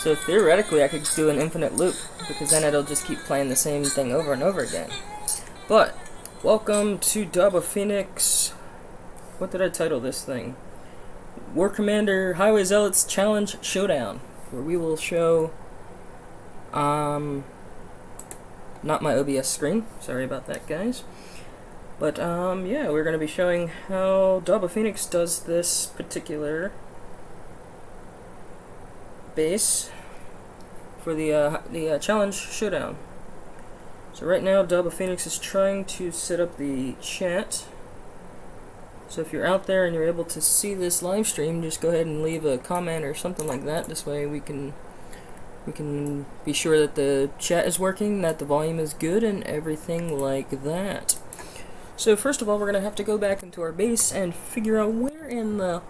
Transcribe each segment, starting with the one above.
So theoretically I could do an infinite loop, because then it'll just keep playing the same thing over and over again. But, welcome to Dobba Phoenix. What did I title this thing? War Commander Highway Zealots Challenge Showdown, where we will show, not my OBS screen, sorry about that guys. But, yeah, we're going to be showing how Dobba Phoenix does this particular base for the challenge showdown. So right now Dobba Phoenix is trying to set up the chat. So if you're out there and you're able to see this live stream, just go ahead and leave a comment or something like that. This way we can be sure that the chat is working, that the volume is good, and everything like that. So first of all, we're gonna have to go back into our base and figure out where in the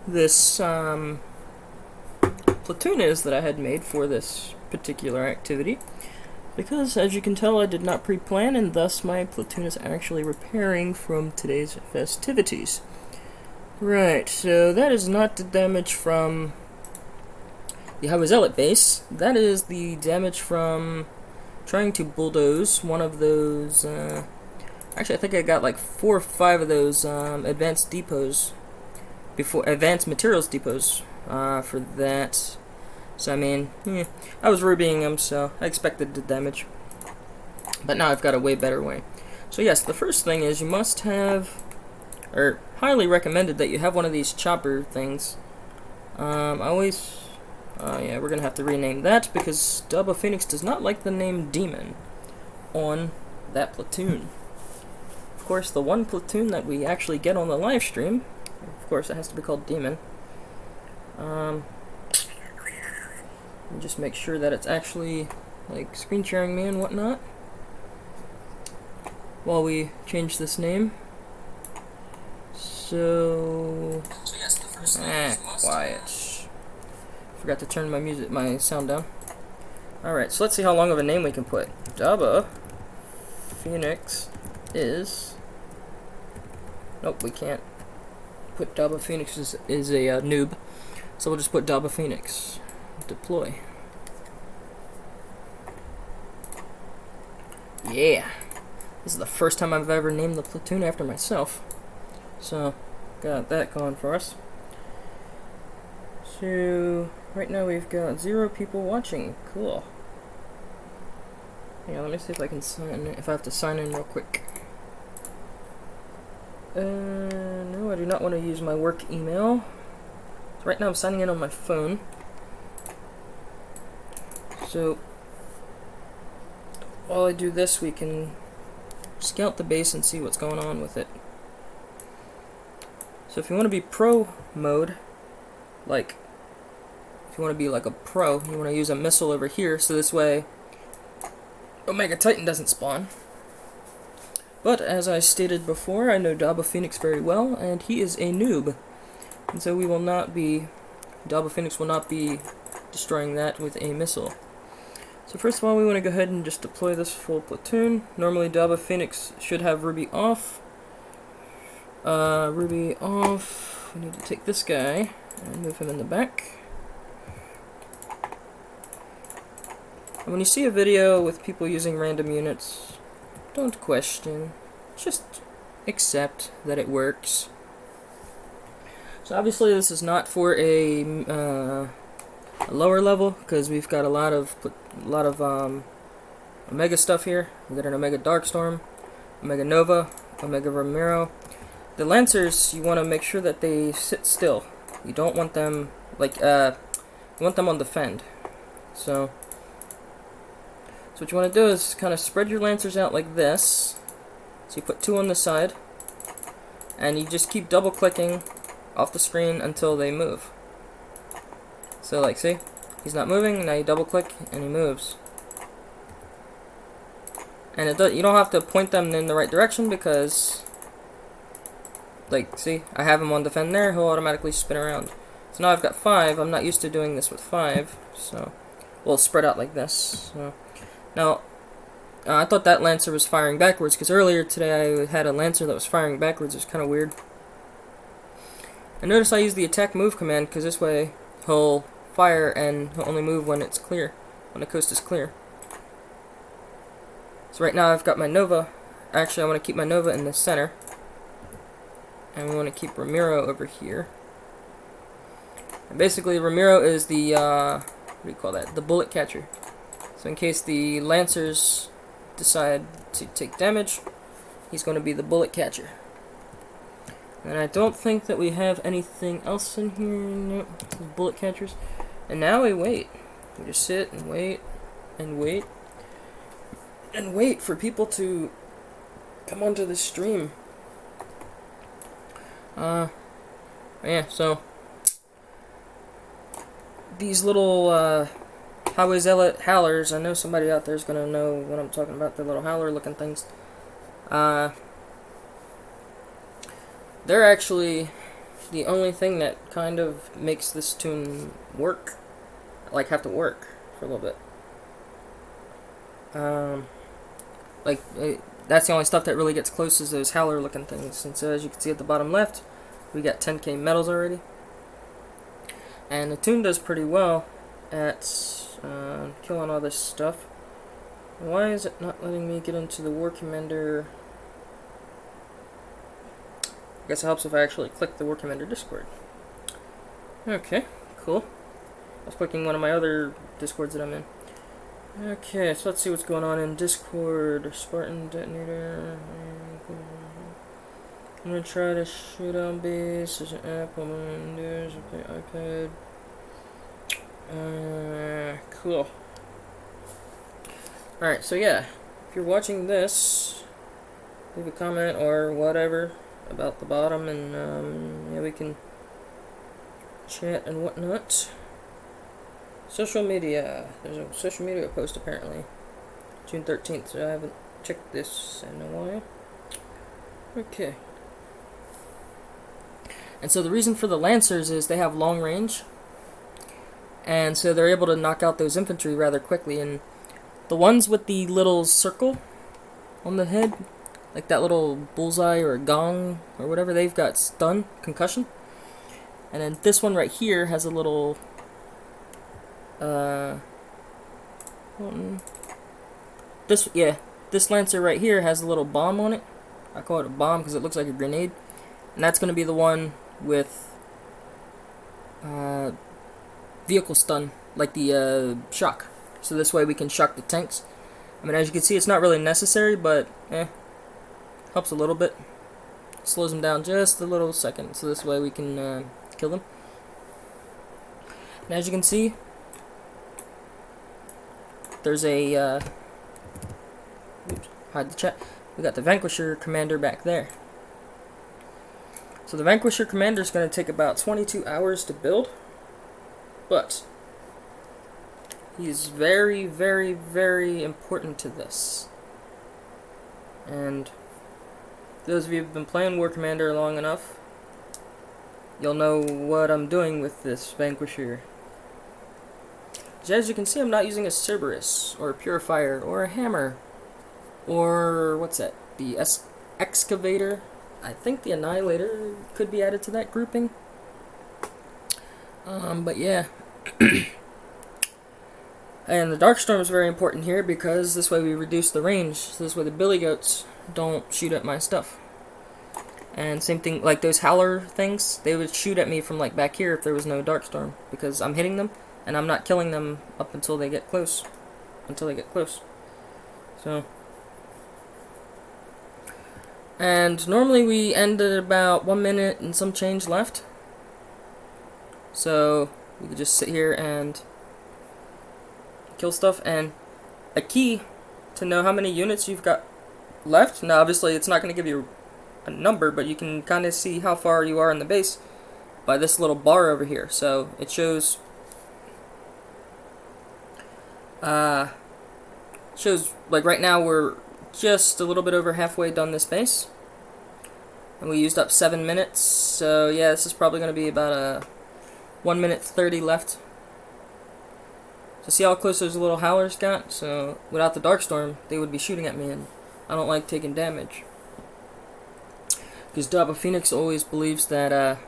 this platoon is that I had made for this particular activity, because as you can tell I did not pre-plan, and thus my platoon is actually repairing from today's festivities. Right, so that is not the damage from the Highway Zealot base, that is the damage from trying to bulldoze one of those, actually I think I got like 4 or 5 of those advanced depots, advanced materials depots for that. So I mean, I was rubying them, so I expected the damage. But now I've got a way better way. So yes, the first thing is you must have, or highly recommended that you have one of these chopper things. Yeah, we're gonna have to rename that because Dobba Phoenix does not like the name Demon on that platoon. Of course, the one platoon that we actually get on the live stream, of course, it has to be called Demon. Just make sure that it's actually like screen sharing me and whatnot while we change this name. So yes, the first quiet. Forgot to turn my sound down. Alright, so let's see how long of a name we can put. Dobba Phoenix is... Nope, we can't put Dobba Phoenix is a noob. So we'll just put Dobba Phoenix. Deploy. Yeah. This is the first time I've ever named the platoon after myself. So, got that going for us. So, right now we've got 0 people watching. Cool. Yeah, let me see if I can if I have to sign in real quick. No, I do not want to use my work email. So right now I'm signing in on my phone. So, while I do this, we can scout the base and see what's going on with it. So if you want to be pro mode, like, if you want to be like a pro, you want to use a missile over here, so this way Omega Titan doesn't spawn. But, as I stated before, I know Dobba Phoenix very well, and he is a noob. And so we will not be, Dobba Phoenix will not be destroying that with a missile. So first of all, we want to go ahead and just deploy this full platoon. Normally Dobba Phoenix should have Ruby off. Ruby off. We need to take this guy and move him in the back. And when you see a video with people using random units, don't question. Just accept that it works. So obviously this is not for a lower level, because we've got a lot of Omega stuff here. We've got an Omega Darkstorm, Omega Nova, Omega Ramiro. The Lancers, you want to make sure that they sit still. You don't want them, like, you want them on defend. So what you want to do is kind of spread your Lancers out like this. So you put 2 on the side, and you just keep double clicking off the screen until they move. So like, see? He's not moving, now you double click and he moves. And you don't have to point them in the right direction because, like, see, I have him on defend there, he'll automatically spin around. So now I've got 5, I'm not used to doing this with 5, so we'll spread out like this. So now, I thought that Lancer was firing backwards, because earlier today I had a Lancer that was firing backwards, it was kind of weird. And notice I use the attack move command, because this way he'll fire and he'll only move when it's clear, when the coast is clear. So right now I've got my Nova. Actually, I want to keep my Nova in the center. And we want to keep Ramiro over here. And basically, Ramiro is the, what do you call that? The bullet catcher. So in case the Lancers decide to take damage, he's going to be the bullet catcher. And I don't think that we have anything else in here. Nope. Bullet catchers. And now we wait. We just sit and wait and wait. And wait for people to come onto the stream. Yeah, so these little highway zealot howlers, I know somebody out there is gonna know what I'm talking about, the little howler looking things. They're actually the only thing that kind of makes this tune work. Like, have to work for a little bit. That's the only stuff that really gets close is those howler looking things. And so as you can see at the bottom left, we got 10k medals already. And the tune does pretty well at killing all this stuff. Why is it not letting me get into the War Commander? I guess it helps if I actually click the War Commander Discord. Okay, cool. I was clicking one of my other Discords that I'm in. Okay, so let's see what's going on in Discord. Spartan detonator. I'm gonna try to Showdown base. There's an app on Windows. Okay, iPad. Cool. Alright, so yeah, if you're watching this, leave a comment or whatever about the bottom, and yeah, we can chat and whatnot. Social media. There's a social media post apparently. June 13th, so I haven't checked this in a while. Okay. And so the reason for the Lancers is they have long range. And so they're able to knock out those infantry rather quickly. And the ones with the little circle on the head, like that little bullseye or gong or whatever, they've got stun, concussion. And then this one right here has a little this Lancer right here has a little bomb on it. I call it a bomb because it looks like a grenade. And that's going to be the one with vehicle stun, like the shock. So this way we can shock the tanks. I mean, as you can see, it's not really necessary, but helps a little bit. Slows them down just a little second, so this way we can kill them. And as you can see, there's a oops, hide the chat. We got the Vanquisher Commander back there. So the Vanquisher Commander is going to take about 22 hours to build, but he's very, very, very important to this. And those of you who've been playing War Commander long enough, you'll know what I'm doing with this Vanquisher. As you can see, I'm not using a Cerberus, or a Purifier, or a Hammer, or what's that? The Excavator. I think the Annihilator could be added to that grouping. But yeah. And the Darkstorm is very important here because this way we reduce the range. So this way the Billy Goats don't shoot at my stuff. And same thing, like those Howler things, they would shoot at me from like back here if there was no Darkstorm, because I'm hitting them and I'm not killing them up until they get close. So, and normally we end at about 1 minute and some change left. So we could just sit here and kill stuff. And a key to know how many units you've got left. Now obviously it's not going to give you a number, but you can kind of see how far you are in the base by this little bar over here. So it shows like right now we're just a little bit over halfway done this base, and we used up 7 minutes. So yeah, this is probably going to be about a 1 minute 30 left. So see how close those little howlers got? So without the dark storm, they would be shooting at me, and I don't like taking damage. Because Dobba Phoenix always believes that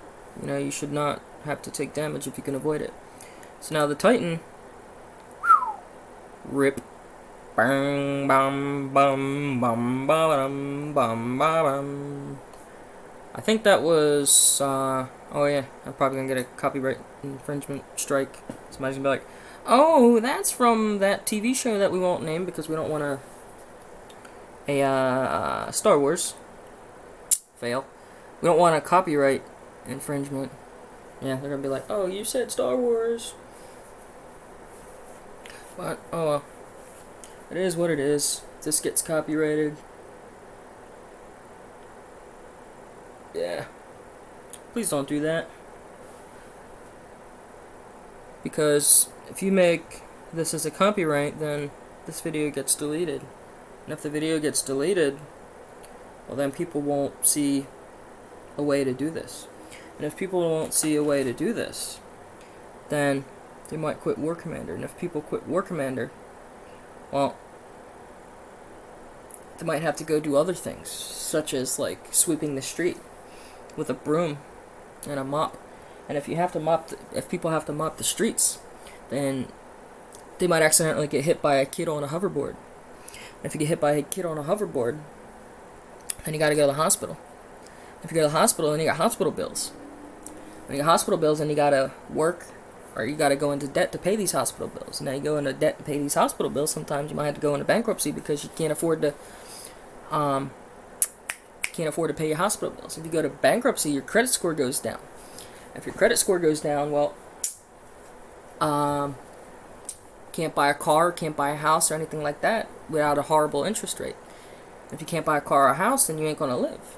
you should not have to take damage if you can avoid it. So now the Titan, rip. Bang, bum, bum, bum, bum, bum, bum. I think that was, oh yeah, I'm probably gonna get a copyright infringement strike. Somebody's gonna be like, oh, that's from that TV show that we won't name because we don't want a Star Wars. Fail. We don't want a copyright infringement. Yeah, they're gonna be like, oh, you said Star Wars. But, oh well. It is what it is. This gets copyrighted. Yeah. Please don't do that. Because if you make this as a copyright, then this video gets deleted. And if the video gets deleted, well then people won't see a way to do this. And if people won't see a way to do this, then they might quit War Commander. And if people quit War Commander, well, they might have to go do other things, such as like sweeping the street with a broom and a mop. And if you have to mop, if people have to mop the streets, then they might accidentally get hit by a kid on a hoverboard. And if you get hit by a kid on a hoverboard, then you got to go to the hospital. If you go to the hospital, then you got hospital bills. When you got hospital bills, then you got to work, or you got to go into debt to pay these hospital bills. Now you go into debt to pay these hospital bills. Sometimes you might have to go into bankruptcy because you can't afford to pay your hospital bills. If you go to bankruptcy, your credit score goes down. If your credit score goes down, well, can't buy a car, can't buy a house or anything like that without a horrible interest rate. If you can't buy a car or a house, then you ain't gonna live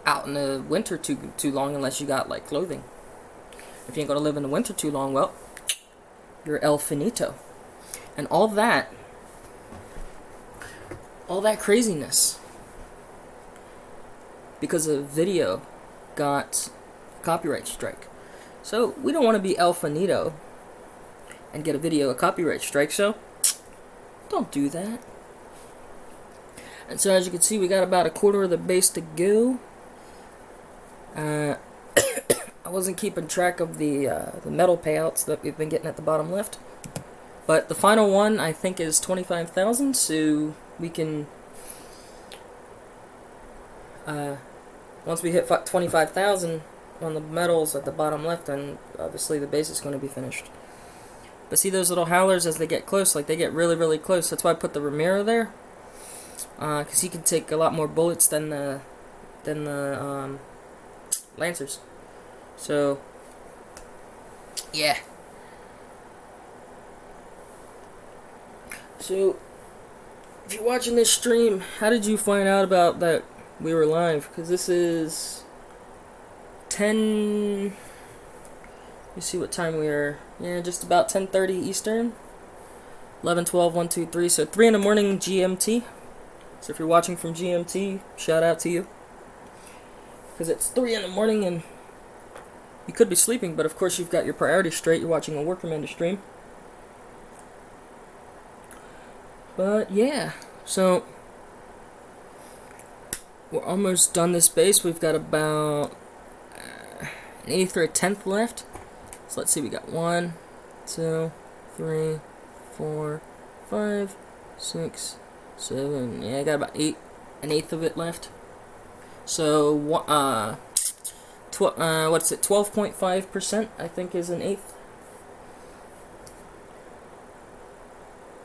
out in the winter too long unless you got like clothing. If you ain't gonna live in the winter too long, well, you're el finito. And all that craziness because a video got a copyright strike. So we don't want to be el finito and get a video a copyright strike, so don't do that. And so as you can see, we got about a quarter of the base to go. I wasn't keeping track of the metal payouts that we've been getting at the bottom left, but the final one I think is 25,000. So we can once we hit 25,000 on the metals at the bottom left, then obviously the base is going to be finished. But see those little howlers as they get close, like they get really, really close. That's why I put the Ramiro there, because he can take a lot more bullets than the Lancers. So yeah. So if you're watching this stream, how did you find out about that we were live? Because this is 10. Let me see what time we are. Yeah, just about 10:30 Eastern. 11, 12, 1, 2, 3. So 3 in the morning GMT. So if you're watching from GMT, shout out to you. Because it's 3 in the morning and you could be sleeping, but of course you've got your priorities straight. You're watching a War Commander stream. But yeah, so we're almost done this base. We've got about an eighth or a tenth left. So let's see, we got 1, 2, 3, 4, 5, 6, 7. Yeah, I got about an eighth of it left. So what's it? 12.5% I think is an eighth.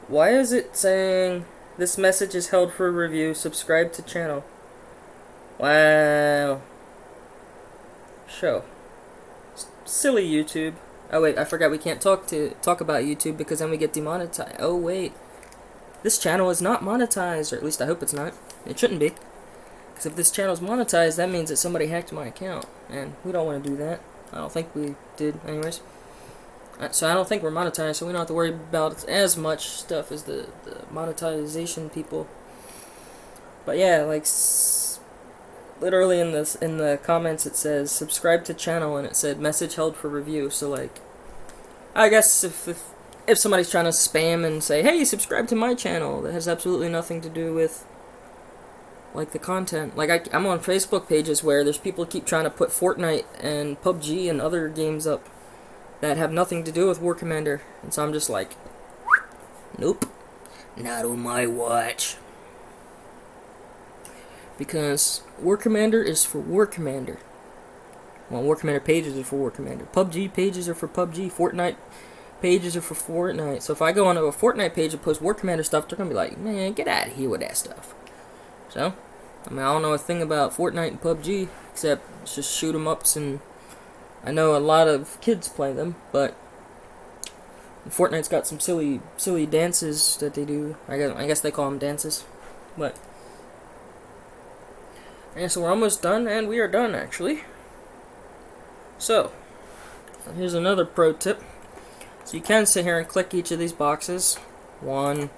Why is it saying this message is held for review? Subscribe to channel. Wow. Show. Silly YouTube. Oh wait, I forgot we can't talk about YouTube because then we get demonetized. Oh wait. This channel is not monetized, or at least I hope it's not. It shouldn't be. Because if this channel is monetized, that means that somebody hacked my account. And we don't want to do that. I don't think we did, anyways. So I don't think we're monetized, so we don't have to worry about as much stuff as the monetization people. But yeah, like literally in the comments it says subscribe to channel, and it said message held for review. So like, I guess if somebody's trying to spam and say, hey, subscribe to my channel, that has absolutely nothing to do with like the content. Like I'm on Facebook pages where there's people who keep trying to put Fortnite and PUBG and other games up that have nothing to do with War Commander, and so I'm just like, nope, not on my watch. Because War Commander is for War Commander. Well, War Commander pages are for War Commander. PUBG pages are for PUBG. Fortnite pages are for Fortnite. So if I go onto a Fortnite page and post War Commander stuff, they're gonna be like, man, get out of here with that stuff. So, I mean, I don't know a thing about Fortnite and PUBG, except it's just shoot 'em ups, and I know a lot of kids play them, but Fortnite's got some silly dances that they do. I guess they call them dances, but yeah. So we're almost done, and we are done actually. So here's another pro tip. So you can sit here and click each of these boxes. 1,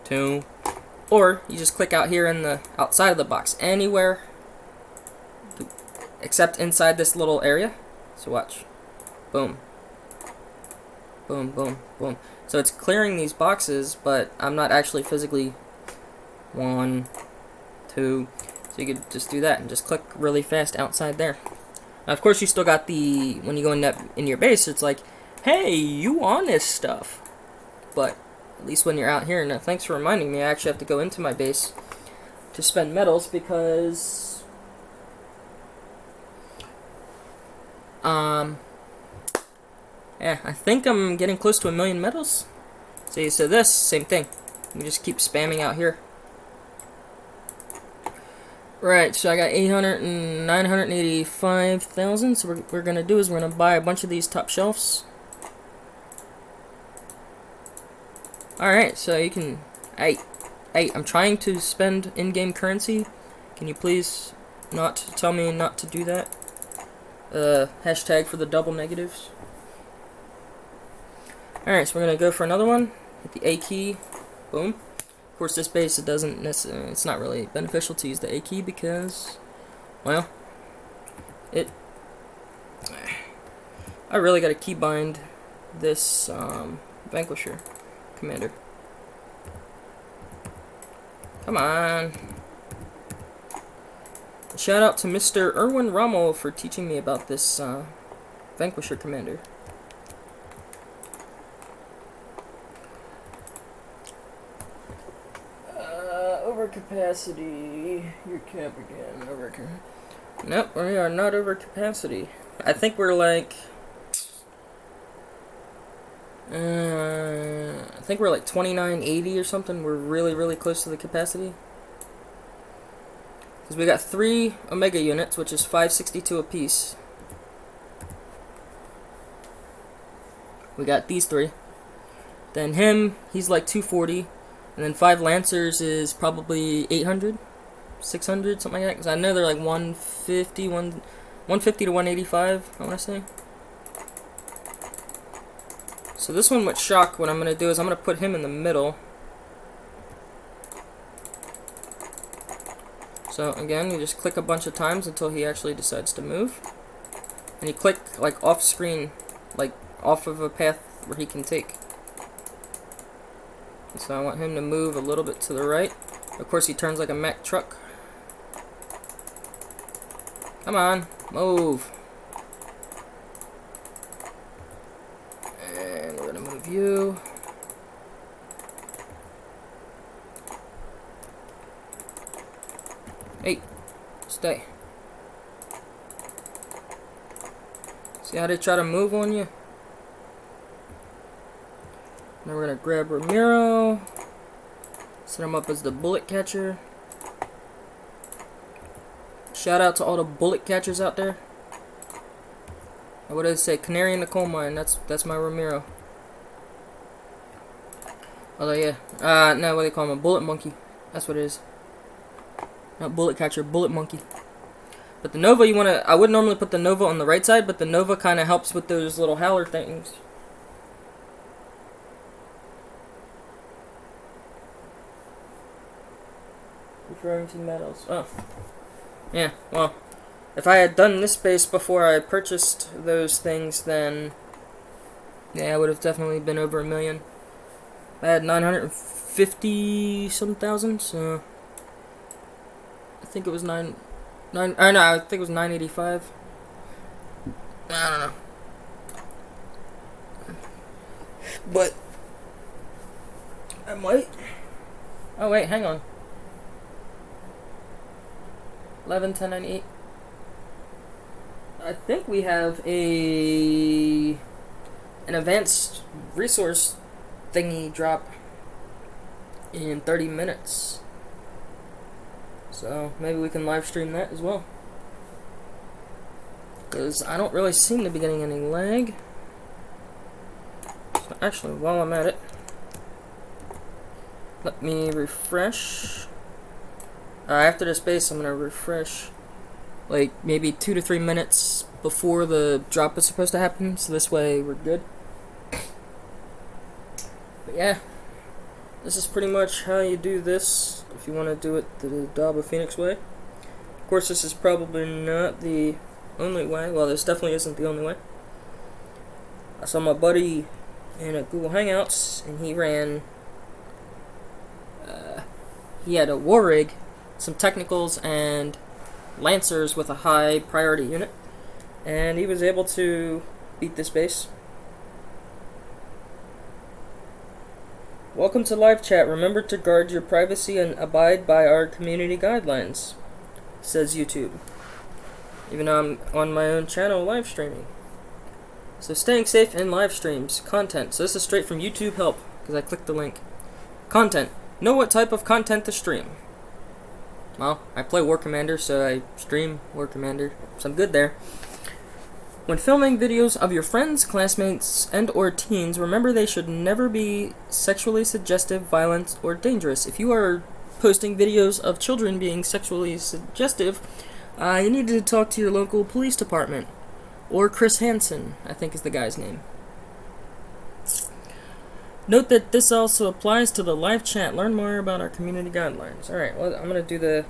2, or you just click out here in the outside of the box, anywhere except inside this little area. So watch. Boom. Boom, boom, boom. So it's clearing these boxes, but I'm not actually physically 1, 2. So you could just do that and just click really fast outside there. Now, of course, you still got the, when you go in your base, it's like, hey, you want this stuff. But at least when you're out here, now thanks for reminding me, I actually have to go into my base to spend medals, because yeah, I think I'm getting close to 1,000,000 medals. See, so this, same thing. You just keep spamming out here. Right, so I got 800 and 985,000. So what we're gonna do is we're gonna buy a bunch of these top shelves. Alright, so you can, hey, I'm trying to spend in-game currency. Can you please not tell me not to do that? Hashtag for the double negatives. Alright, so we're gonna go for another one. Hit the A key. Boom. Of course, this base, it doesn't necessarily, it's not really beneficial to use the A key because, well, I really gotta keybind this Vanquisher commander. Come on. Shout out to Mr. Erwin Rommel for teaching me about this Vanquisher commander. Overcapacity. Your cap again. Nope, we are not over capacity. I think we're like, I think we're like 2980 or something. We're really close to the capacity. Because we got 3 Omega units, which is 562 apiece. We got these 3. Then him, he's like 240. And then 5 Lancers is probably 800, 600, something like that. Because I know they're like 150 to 185, I want to say. So this one with Shock, what I'm going to do is I'm going to put him in the middle. So again, you just click a bunch of times until he actually decides to move. And you click like off screen, like off of a path where he can take. So I want him to move a little bit to the right. Of course, he turns like a Mack truck. Come on, move. And we're gonna move you. Hey, stay. See how they try to move on you? Now we're going to grab Ramiro, set him up as the bullet catcher. Shout out to all the bullet catchers out there. What did it say? Canary in the coal mine. That's my Ramiro. Although, yeah. No, what do they call him? A bullet monkey. That's what it is. Not bullet catcher, bullet monkey. But the Nova, I would normally put the Nova on the right side, but the Nova kind of helps with those little howler things. Referring to metals. Oh. Yeah, well, if I had done this base before I purchased those things, then yeah, I would have definitely been over $1 million. I had 950 some thousand, so I think it was I think it was 985. I don't know. But I might. Oh wait, hang on. 11, 10, 9, 8. I think we have an advanced resource thingy drop in 30 minutes. So maybe we can live stream that as well. Because I don't really seem to be getting any lag. So actually, while I'm at it, let me refresh. After this base, I'm going to refresh like maybe 2 to 3 minutes before the drop is supposed to happen, so this way we're good. But yeah, this is pretty much how you do this if you want to do it the Dobba Phoenix way. Of course, this is probably not the only way. Well, this definitely isn't the only way. I saw my buddy in a Google Hangouts, and he ran, he had a war rig, some technicals, and lancers with a high priority unit, and he was able to beat this base. Welcome to live chat. Remember to guard your privacy and abide by our community guidelines, says YouTube. Even though I'm on my own channel live streaming. So staying safe in live streams. Content. So this is straight from YouTube help, because I clicked the link. Content. Know what type of content to stream. Well, I play War Commander, so I stream War Commander, so I'm good there. When filming videos of your friends, classmates, and or teens, remember they should never be sexually suggestive, violent, or dangerous. If you are posting videos of children being sexually suggestive, you need to talk to your local police department. Or Chris Hansen, I think is the guy's name. Note that this also applies to the live chat. Learn more about our community guidelines. Alright, well, I'm going to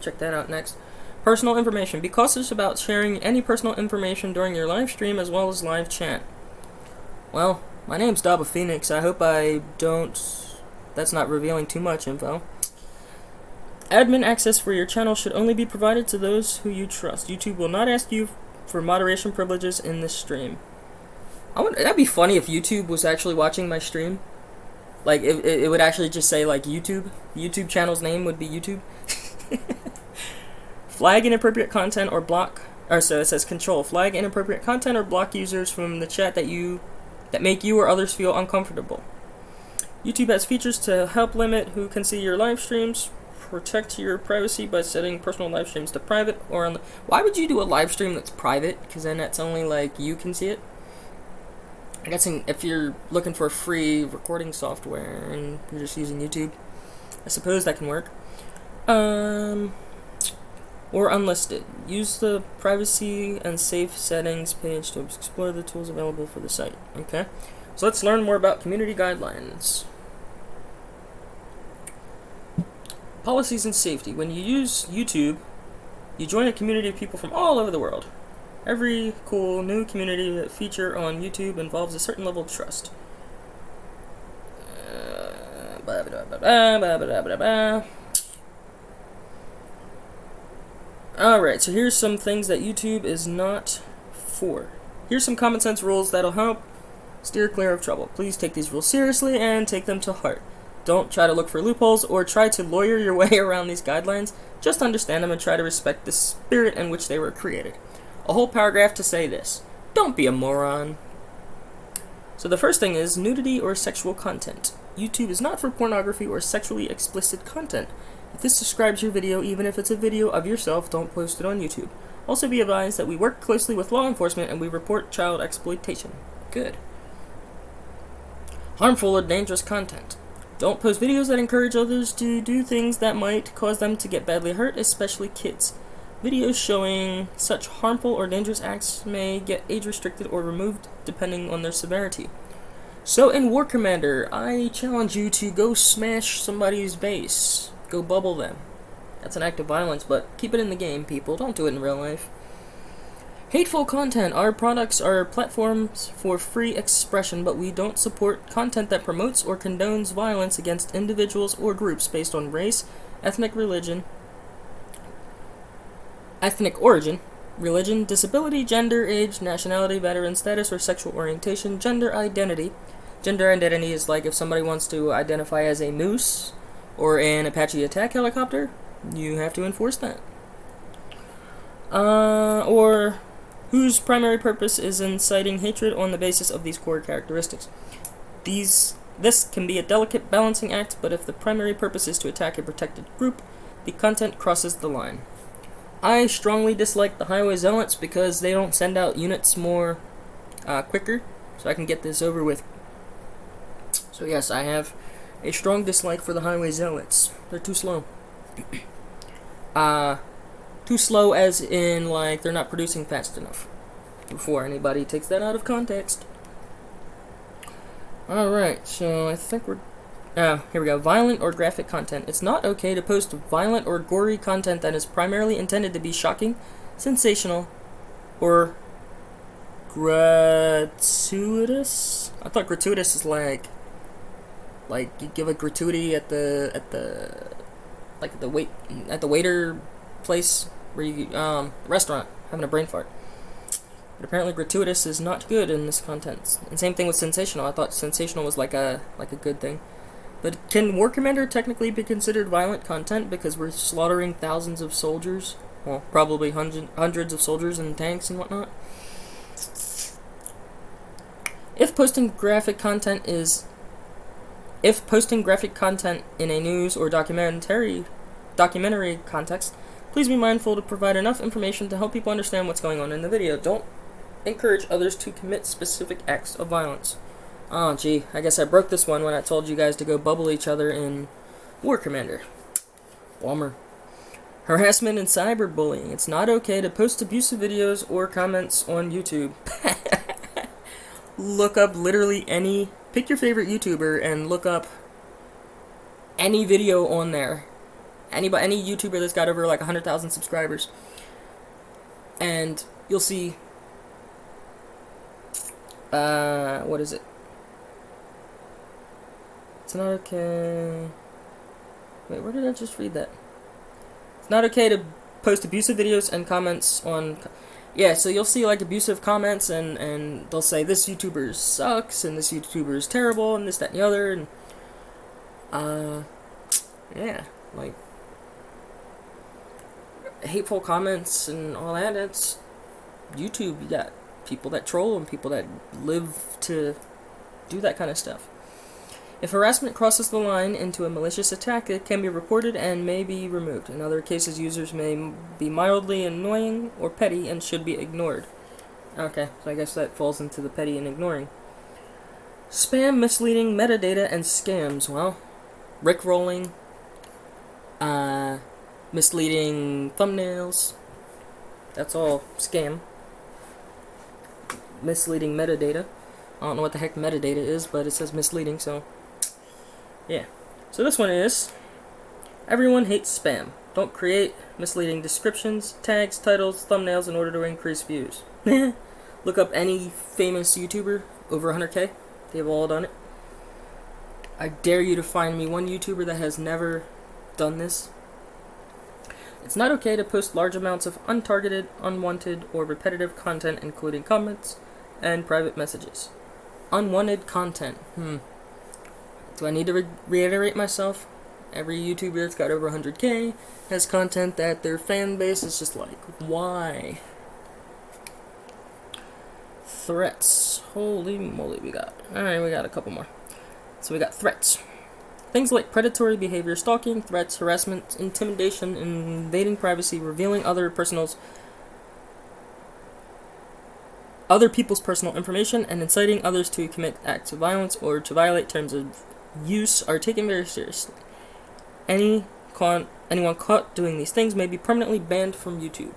check that out next. Personal information. Be cautious about sharing any personal information during your live stream as well as live chat. Well, my name's Dobba Phoenix. I hope that's not revealing too much info. Admin access for your channel should only be provided to those who you trust. YouTube will not ask you for moderation privileges in this stream. That'd be funny if YouTube was actually watching my stream. Like, it would actually just say, like, YouTube. YouTube channel's name would be YouTube. Flag inappropriate content or block... so it says control. Flag inappropriate content or block users from the chat that make you or others feel uncomfortable. YouTube has features to help limit who can see your live streams. Protect your privacy by setting personal live streams to private or on the... Why would you do a live stream that's private? Because then that's only, like, you can see it. I guess if you're looking for free recording software and you're just using YouTube, I suppose that can work. Or unlisted. Use the privacy and safe settings page to explore the tools available for the site. Okay, so let's learn more about community guidelines. Policies and safety. When you use YouTube, you join a community of people from all over the world. Every cool new community feature on YouTube involves a certain level of trust. Alright, so here's some things that YouTube is not for. Here's some common sense rules that'll help steer clear of trouble. Please take these rules seriously and take them to heart. Don't try to look for loopholes or try to lawyer your way around these guidelines. Just understand them and try to respect the spirit in which they were created. A whole paragraph to say this. Don't be a moron. So the first thing is nudity or sexual content. YouTube is not for pornography or sexually explicit content. If this describes your video, even if it's a video of yourself, don't post it on YouTube. Also be advised that we work closely with law enforcement and we report child exploitation. Good. Harmful or dangerous content. Don't post videos that encourage others to do things that might cause them to get badly hurt, especially kids. Videos showing such harmful or dangerous acts may get age restricted or removed depending on their severity. So in War Commander, I challenge you to go smash somebody's base. Go bubble them. That's an act of violence, but keep it in the game, people. Don't do it in real life. Hateful content. Our products are platforms for free expression, but we don't support content that promotes or condones violence against individuals or groups based on race, ethnic origin, religion, disability, gender, age, nationality, veteran status, or sexual orientation, gender identity. Gender identity is like if somebody wants to identify as a moose or an Apache attack helicopter, you have to enforce that. Or whose primary purpose is inciting hatred on the basis of these core characteristics. This can be a delicate balancing act, but if the primary purpose is to attack a protected group, the content crosses the line. I strongly dislike the Highway Zealots because they don't send out units more quicker, so I can get this over with. So yes, I have a strong dislike for the Highway Zealots. They're too slow. Too slow as in, like, they're not producing fast enough. Before anybody takes that out of context. Alright, so I think we're... here we go. Violent or graphic content. It's not okay to post violent or gory content that is primarily intended to be shocking, sensational, or gratuitous? I thought gratuitous is like you give a gratuity at the waiter place where you restaurant having a brain fart. But apparently gratuitous is not good in this content. And same thing with sensational. I thought sensational was like a good thing. But can War Commander technically be considered violent content because we're slaughtering thousands of soldiers? Well, probably hundreds of soldiers and tanks and whatnot. If posting graphic content in a news or documentary context, please be mindful to provide enough information to help people understand what's going on in the video. Don't encourage others to commit specific acts of violence. Oh, gee, I guess I broke this one when I told you guys to go bubble each other in War Commander. Bummer. Harassment and cyberbullying. It's not okay to post abusive videos or comments on YouTube. Look up literally any... Pick your favorite YouTuber and look up any video on there. Any YouTuber that's got over like 100,000 subscribers. And you'll see... what is it? It's not okay... Wait, where did I just read that? It's not okay to post abusive videos and comments on... Yeah, so you'll see like abusive comments and they'll say this YouTuber sucks and this YouTuber is terrible and this, that, and the other, and yeah, like hateful comments and all that. It's YouTube. You got people that troll and people that live to do that kind of stuff. If harassment crosses the line into a malicious attack, it can be reported and may be removed. In other cases, users may be mildly annoying or petty and should be ignored. Okay, so I guess that falls into the petty and ignoring. Spam, misleading, metadata, and scams. Well, rickrolling, misleading thumbnails. That's all scam. Misleading metadata. I don't know what the heck metadata is, but it says misleading, so... Yeah. So this one is, everyone hates spam. Don't create misleading descriptions, tags, titles, thumbnails in order to increase views. Look up any famous YouTuber over 100K. They've all done it. I dare you to find me one YouTuber that has never done this. It's not okay to post large amounts of untargeted, unwanted, or repetitive content, including comments and private messages. Unwanted content. Do I need to reiterate myself? Every YouTuber that's got over 100K has content that their fan base is just like, why? Threats. Holy moly, we got a couple more. So we got threats. Things like predatory behavior, stalking, threats, harassment, intimidation, invading privacy, revealing other people's personal information, and inciting others to commit acts of violence or to violate terms of use are taken very seriously. Any Anyone caught doing these things may be permanently banned from YouTube.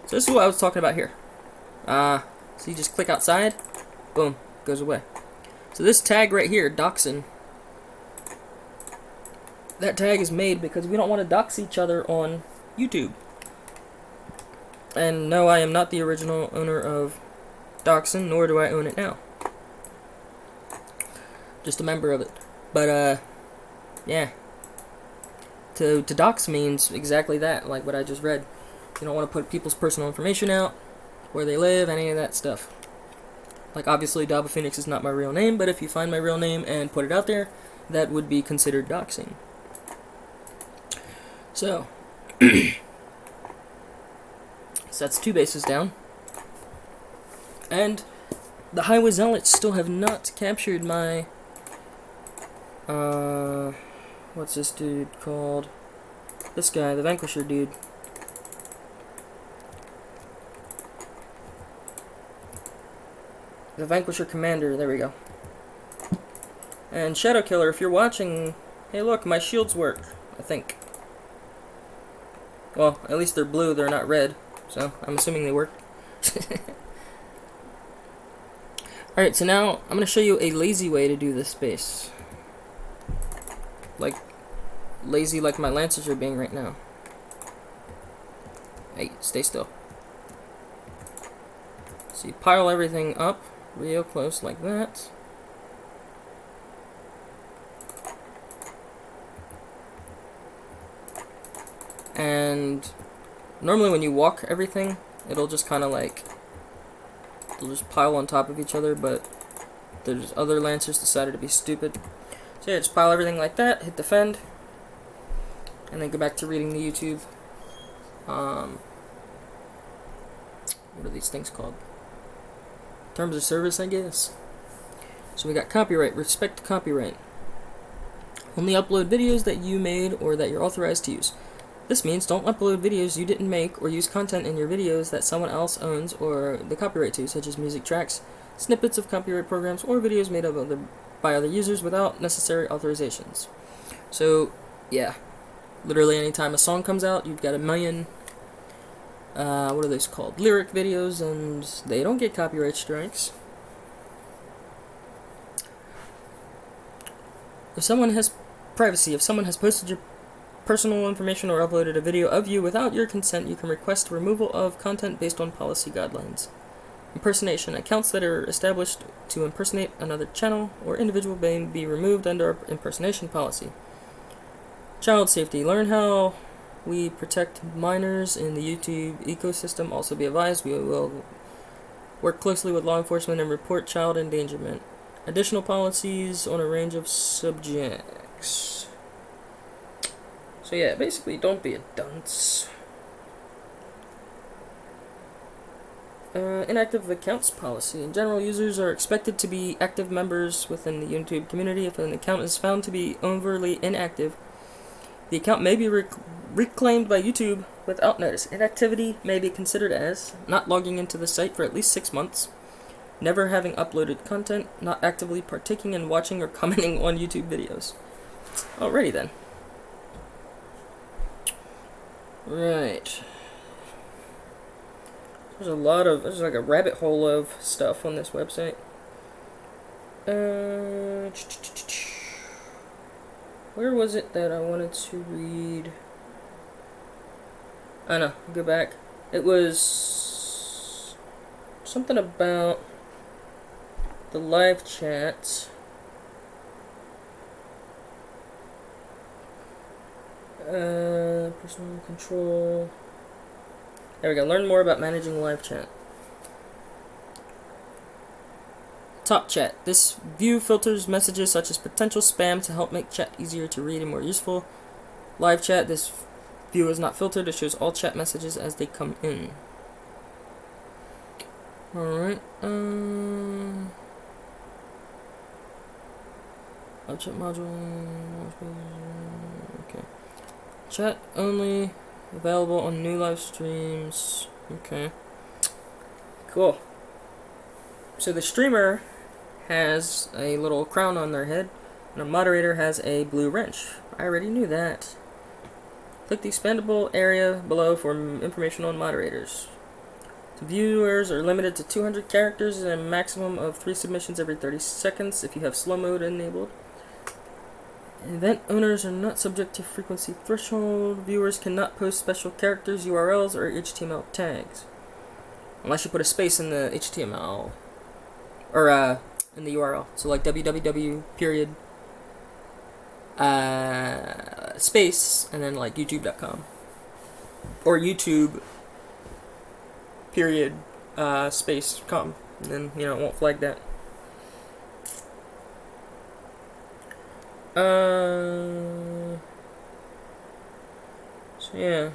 So this is what I was talking about here. So you just click outside, boom, goes away. So this tag right here, doxing, that tag is made because we don't want to dox each other on YouTube. And no, I am not the original owner of doxing, nor do I own it now. Just a member of it. But, yeah. To dox means exactly that, like what I just read. You don't want to put people's personal information out, where they live, any of that stuff. Like, obviously, Dobba Phoenix is not my real name, but if you find my real name and put it out there, that would be considered doxing. So, so that's 2 bases down. And the Highway Zealots still have not captured my, what's this dude called? This guy, the Vanquisher dude. The Vanquisher Commander, there we go. And Shadow Killer, if you're watching, hey look, my shields work, I think. Well, at least they're blue, they're not red, so I'm assuming they work. Alright, so now I'm going to show you a lazy way to do this base. Like, lazy like my Lancers are being right now. Hey, stay still. So you pile everything up real close like that. And normally when you walk everything, it'll just kind of like, they'll just pile on top of each other, but there's other Lancers decided to be stupid. So yeah, just pile everything like that, hit defend, and then go back to reading the YouTube. What are these things called? Terms of service, I guess. So we got copyright, respect copyright. Only upload videos that you made or that you're authorized to use. This means don't upload videos you didn't make or use content in your videos that someone else owns or the copyright to, such as music tracks, snippets of copyright programs, or videos made by other users without necessary authorizations. So, yeah. Literally anytime a song comes out, you've got a million, what are those called? Lyric videos, and they don't get copyright strikes. If someone has privacy, if someone has posted your personal information or uploaded a video of you without your consent, you can request removal of content based on policy guidelines. Impersonation. Accounts that are established to impersonate another channel or individual may be removed under impersonation policy. Child safety. Learn how we protect minors in the YouTube ecosystem. Also be advised, we will work closely with law enforcement and report child endangerment. Additional policies on a range of subjects. So yeah, basically, don't be a dunce. Inactive accounts policy. In general, users are expected to be active members within the YouTube community. If an account is found to be overly inactive, the account may be reclaimed by YouTube without notice. Inactivity may be considered as not logging into the site for at least 6 months, never having uploaded content, not actively partaking in watching or commenting on YouTube videos. Alrighty then. Right. There's like a rabbit hole of stuff on this website. Where was it that I wanted to read? Oh no, go back. It was something about the live chat. Personal control. There we go. Learn more about managing live chat. Top chat. This view filters messages such as potential spam to help make chat easier to read and more useful. Live chat. This view is not filtered. It shows all chat messages as they come in. Alright. Live chat module. Okay. Chat only available on new live streams. Okay. Cool. So the streamer has a little crown on their head, and a moderator has a blue wrench. I already knew that. Click the expandable area below for information on moderators. The viewers are limited to 200 characters and a maximum of 3 submissions every 30 seconds if you have slow mode enabled. Event owners are not subject to frequency threshold. Viewers cannot post special characters, URLs, or HTML tags. Unless you put a space in the HTML. Or, in the URL. So, like www period space, and then, like, youtube.com. Or YouTube period space com. And then, you know, it won't flag that. So yeah,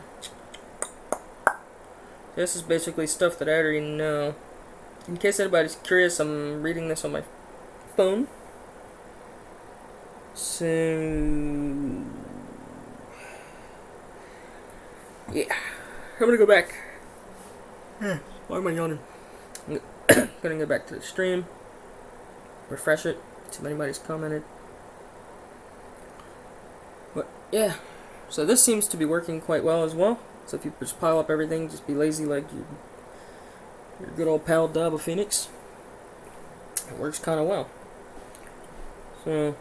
this is basically stuff that I already know. In case anybody's curious, I'm reading this on my phone. So yeah, I'm gonna go back. Why am I yawning? I'm gonna go back to the stream, refresh it, see if anybody's commented. But yeah, so this seems to be working quite well as well. So if you just pile up everything, just be lazy like your good old pal Dobba Phoenix, it works kind of well. So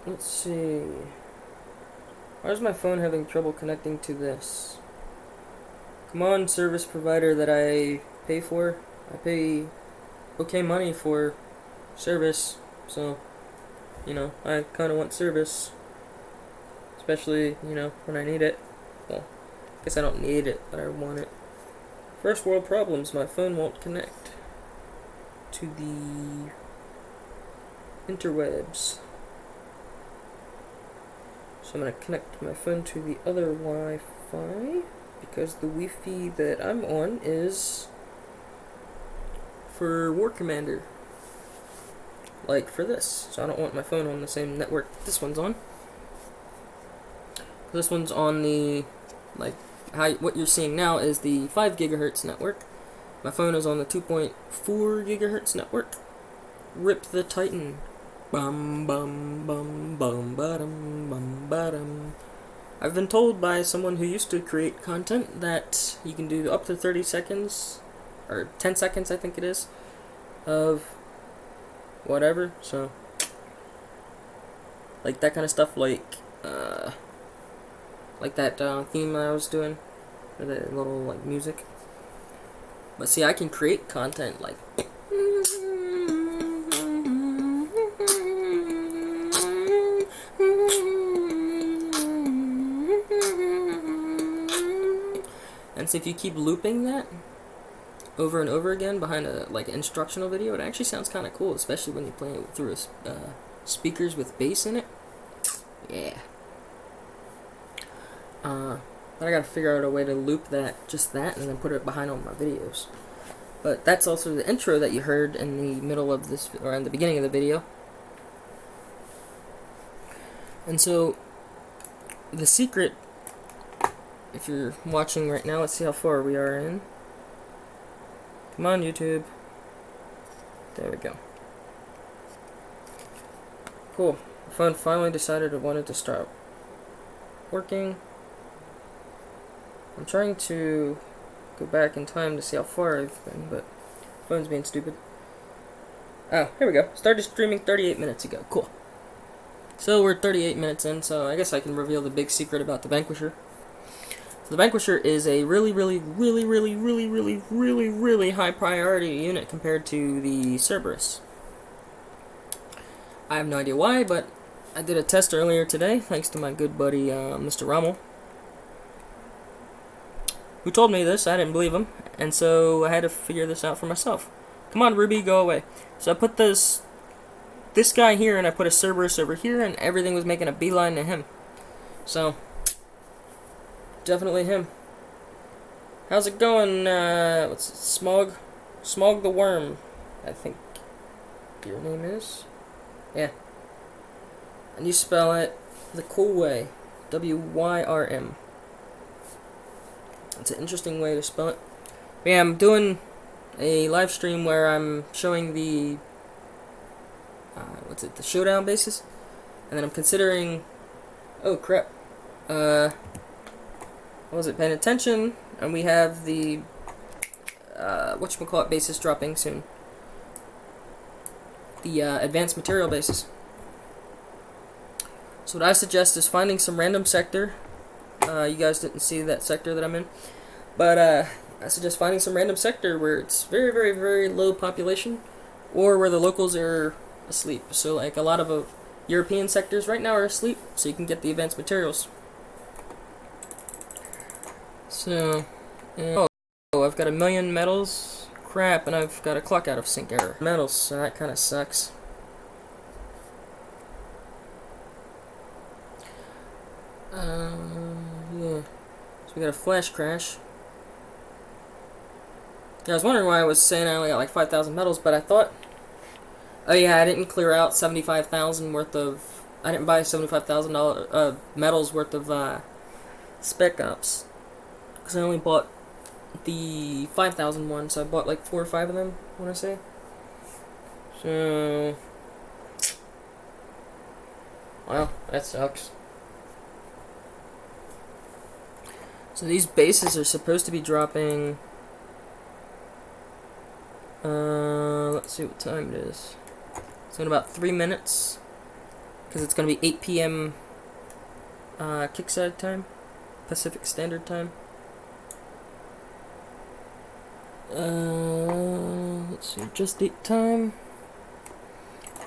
let's see. Why is my phone having trouble connecting to this? Come on, service provider that I pay for. I pay okay money for service, so you know, I kind of want service. Especially, you know, when I need it. Well, I guess I don't need it, but I want it. First world problems, my phone won't connect to the interwebs. So I'm going to connect my phone to the other Wi-Fi, because the Wi-Fi that I'm on is for War Commander. Like for this. So I don't want my phone on the same network this one's on. This one's on the, like, what you're seeing now is the 5 gigahertz network. My phone is on the 2.4 gigahertz network. Rip the Titan. Bum bum bum bum ba-dum bum ba-dum. I've been told by someone who used to create content that you can do up to 30 seconds, or 10 seconds I think it is, of whatever, so like that kind of stuff, like that theme I was doing, or the little like music. But see, I can create content like and so if you keep looping that over and over again behind a like instructional video, it actually sounds kind of cool, especially when you play it through speakers with bass in it. Yeah. But I gotta figure out a way to loop that, just that, and then put it behind all my videos. But that's also the intro that you heard in the middle of this, or in the beginning of the video. And so, the secret, if you're watching right now, let's see how far we are in. Come on, YouTube. There we go. Cool. The phone finally decided it wanted to start working. I'm trying to go back in time to see how far I've been, but the phone's being stupid. Oh, here we go. Started streaming 38 minutes ago. Cool. So we're 38 minutes in, so I guess I can reveal the big secret about the Vanquisher. So the Vanquisher is a really high priority unit compared to the Cerberus. I have no idea why, but I did a test earlier today, thanks to my good buddy Mr. Rommel, who told me this. I didn't believe him, and so I had to figure this out for myself. Come on, Ruby, go away. So I put this guy here, and I put a Cerberus over here, and everything was making a beeline to him. So definitely him. How's it going? What's it? Smog the Worm, I think your name is. Yeah. And you spell it the cool way, W-Y-R-M. It's an interesting way to spell it. But yeah, I'm doing a live stream where I'm showing the the Showdown bases, and then I'm considering. Oh crap! I wasn't paying attention, and we have the whatchamacallit bases dropping soon. The advanced material bases. So what I suggest is finding some random sector. You guys didn't see that sector that I'm in, but I suggest finding some random sector where it's very, very, very low population, or where the locals are asleep. So like a lot of European sectors right now are asleep, so you can get the advanced materials. So, oh, I've got 1,000,000 metals. Crap, and I've got a clock out of sync error. Metals, so that kind of sucks. Yeah. So we got a flash crash. Yeah, I was wondering why I was saying I only got like 5,000 metals, but I thought, oh yeah, I didn't clear out 75,000 worth of. I didn't buy $75,000 metals worth of spec ops, because I only bought the 5,000 one, so I bought like 4 or 5 of them, I want to say. So, wow, that sucks. So these bases are supposed to be dropping. Let's see what time it is. So in about 3 minutes, because it's going to be 8 p.m. Kickside time, Pacific Standard Time. Let's see, just 8 time.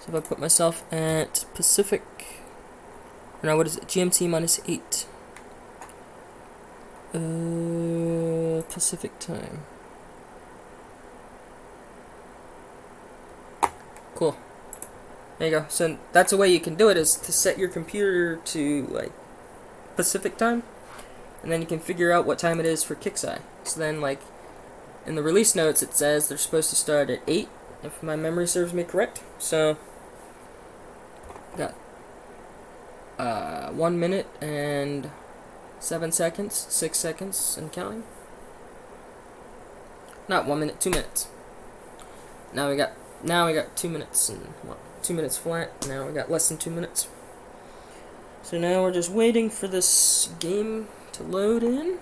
So if I put myself at Pacific, or no, what is it? GMT minus 8. Pacific time. Cool. There you go. So that's a way you can do it, is to set your computer to like Pacific time, and then you can figure out what time it is for Kixeye. So then, like in the release notes, it says they're supposed to start at 8, if my memory serves me correct. So got 1 minute and 7 seconds, 6 seconds, and counting. Not 1 minute, 2 minutes. Now we got 2 minutes and 2 minutes flat. Now we got less than 2 minutes. So now we're just waiting for this game to load in.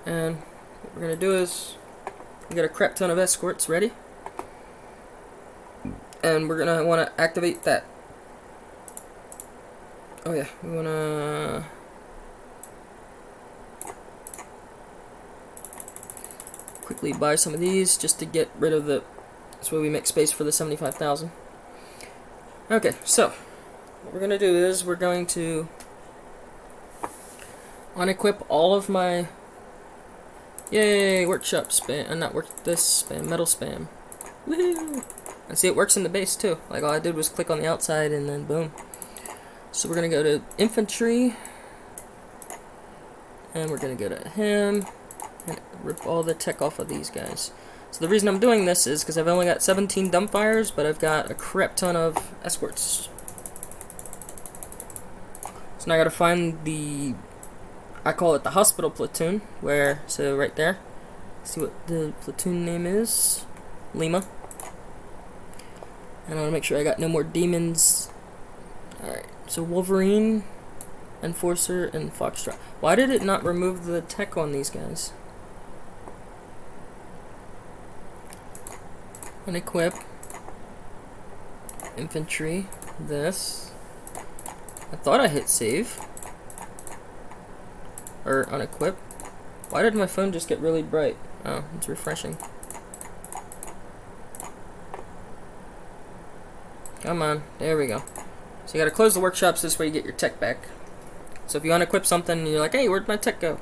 And what we're gonna do is we got a crap ton of escorts ready, and we're gonna want to activate that. Oh yeah, we wanna. Quickly buy some of these just to get rid of the. That's why we make space for the 75,000. Okay, so what we're gonna do is we're going to unequip all of my workshop spam, not work this spam, metal spam. Woohoo! And see, it works in the base too. Like all I did was click on the outside and then boom. So we're gonna go to infantry, and we're gonna go to him. And rip all the tech off of these guys. So the reason I'm doing this is because I've only got 17 dumbfires, but I've got a crap ton of escorts. So now I gotta find the, I call it the hospital platoon, where, so right there, see what the platoon name is, Lima. And I wanna make sure I got no more demons. Alright, so Wolverine, Enforcer, and Foxtrot. Why did it not remove the tech on these guys? Unequip infantry. This. I thought I hit save. Or unequip. Why did my phone just get really bright? Oh, it's refreshing. Come on, there we go. So you gotta close the workshops, this way you get your tech back. So if you unequip something and you're like, hey, where'd my tech go?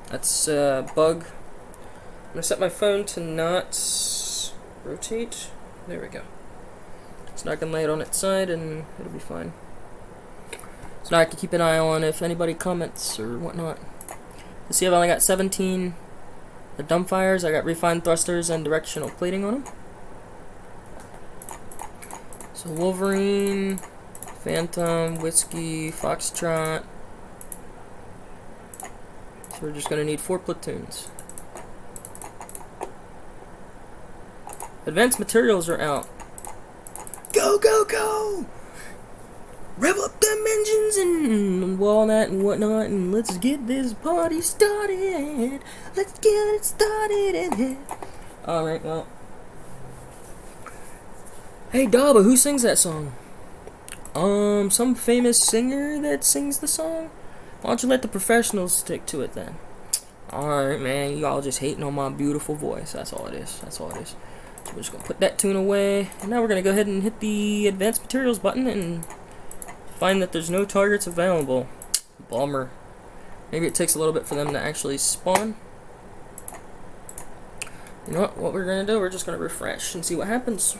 That's a bug. I'm gonna set my phone to not rotate. There we go. So now I can lay it on its side and it'll be fine. So now I can keep an eye on if anybody comments or whatnot. You see, I've only got 17 the dumbfires. I got refined thrusters and directional plating on them. So Wolverine, Phantom, Whiskey, Foxtrot. So we're just gonna need 4 platoons. Advanced materials are out. Go, go, go! Rev up them engines and all that and whatnot, and let's get this party started. Let's get it started. Alright, well. Hey, Dobba, who sings that song? Some famous singer that sings the song? Why don't you let the professionals stick to it then? Alright, man, y'all just hating on my beautiful voice. That's all it is. That's all it is. So we're just gonna put that tune away, and now we're gonna go ahead and hit the advanced materials button and find that there's no targets available. Bummer. Maybe it takes a little bit for them to actually spawn. You know what we're gonna do? We're just gonna refresh and see what happens.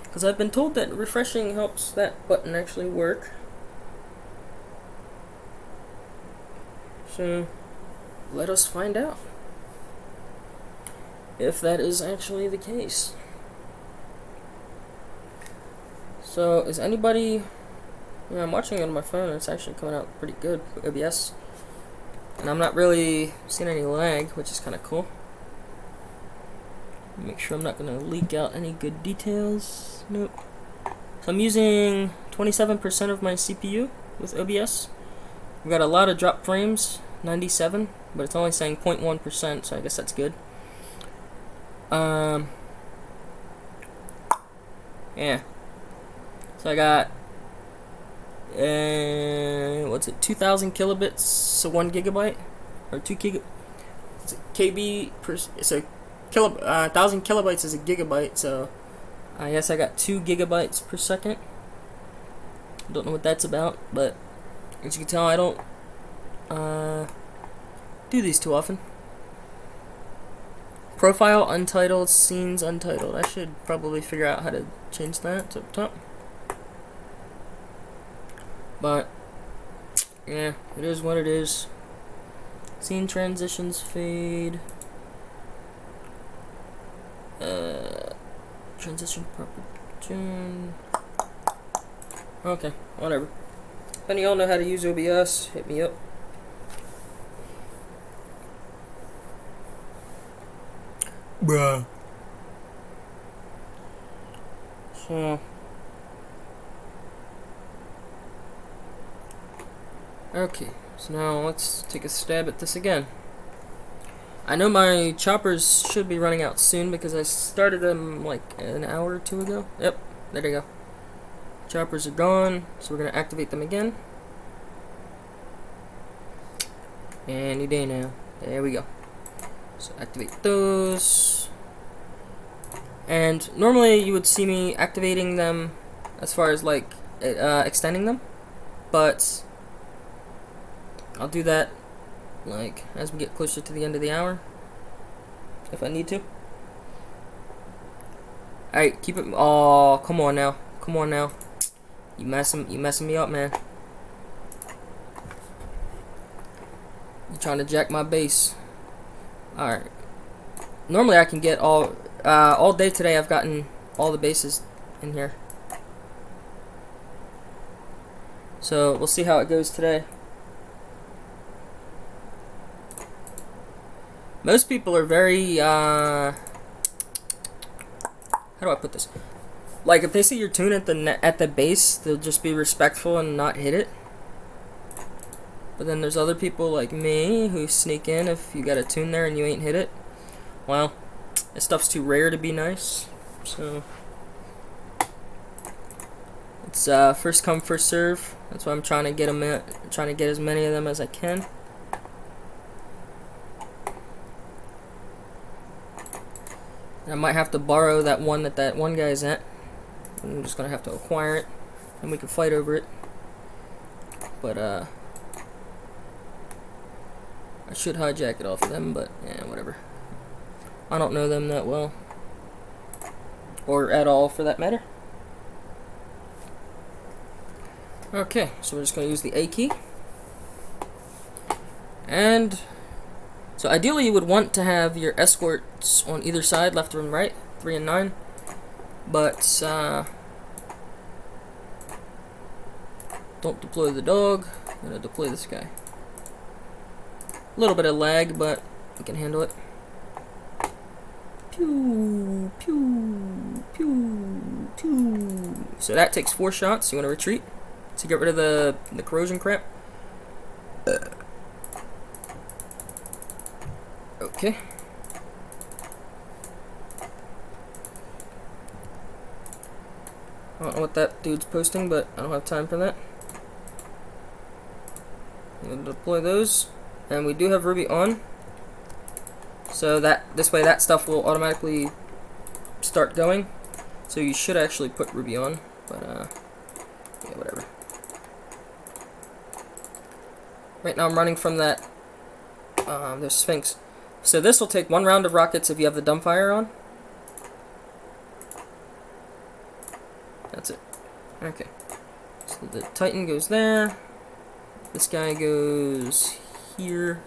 Because I've been told that refreshing helps that button actually work. So, let us find out if that is actually the case. So, is anybody... I'm watching it on my phone and it's actually coming out pretty good with OBS. And I'm not really seeing any lag, which is kind of cool. Make sure I'm not going to leak out any good details. Nope. So I'm using 27% of my CPU with OBS. We've got a lot of drop frames, 97, but it's only saying 0.1%, so I guess that's good. Yeah. So I got, what's it, 2,000 kilobits, so 1 gigabyte, or 2 gig, it's a KB per, so 1,000 kilobytes is a gigabyte, so I guess I got 2 gigabytes per second. Don't know what that's about, but as you can tell, I don't do these too often. Profile untitled, scenes untitled. I should probably figure out how to change that up top. But yeah, it is what it is. Scene transitions fade. Transition propagation. Okay, whatever. If any of y'all know how to use OBS, hit me up. Bruh. So. Okay, so now let's take a stab at this again. I know my choppers should be running out soon because I started them like an hour or two ago. Yep, there they go. Choppers are gone, so we're going to activate them again. Any day now. There we go. So activate those. And normally you would see me activating them as far as like extending them, but I'll do that like as we get closer to the end of the hour if I need to. Alright, keep it. Oh, come on now. Come on now. You messing me up, man. You trying to jack my base. Alright. Normally I can get all day today I've gotten all the bases in here. So we'll see how it goes today. Most people are very how do I put this? Like if they see your tune at the base, they'll just be respectful and not hit it. But then there's other people like me who sneak in if you got a tune there and you ain't hit it. Well, this stuff's too rare to be nice, so it's first come first serve. That's why I'm trying to get them in, trying to get as many of them as I can. I might have to borrow that one that one guy's at. I'm just gonna have to acquire it, and we can fight over it. But I should hijack it off of them, but yeah, whatever. I don't know them that well, or at all for that matter. Okay, so we're just gonna use the A key, and so ideally you would want to have your escorts on either side, left and right, 3 and 9. But don't deploy the dog. I'm gonna deploy this guy. A little bit of lag, but we can handle it. Pew, pew, pew, pew. So that takes 4 shots. You want to retreat to get rid of the corrosion crap. Okay. I don't know what that dude's posting, but I don't have time for that. We'll deploy those, and we do have Ruby on, so that this way that stuff will automatically start going. So you should actually put Ruby on, but yeah, whatever. Right now I'm running from that the Sphinx. So this will take 1 round of rockets if you have the dumbfire on. That's it. Okay. So the Titan goes there. This guy goes here.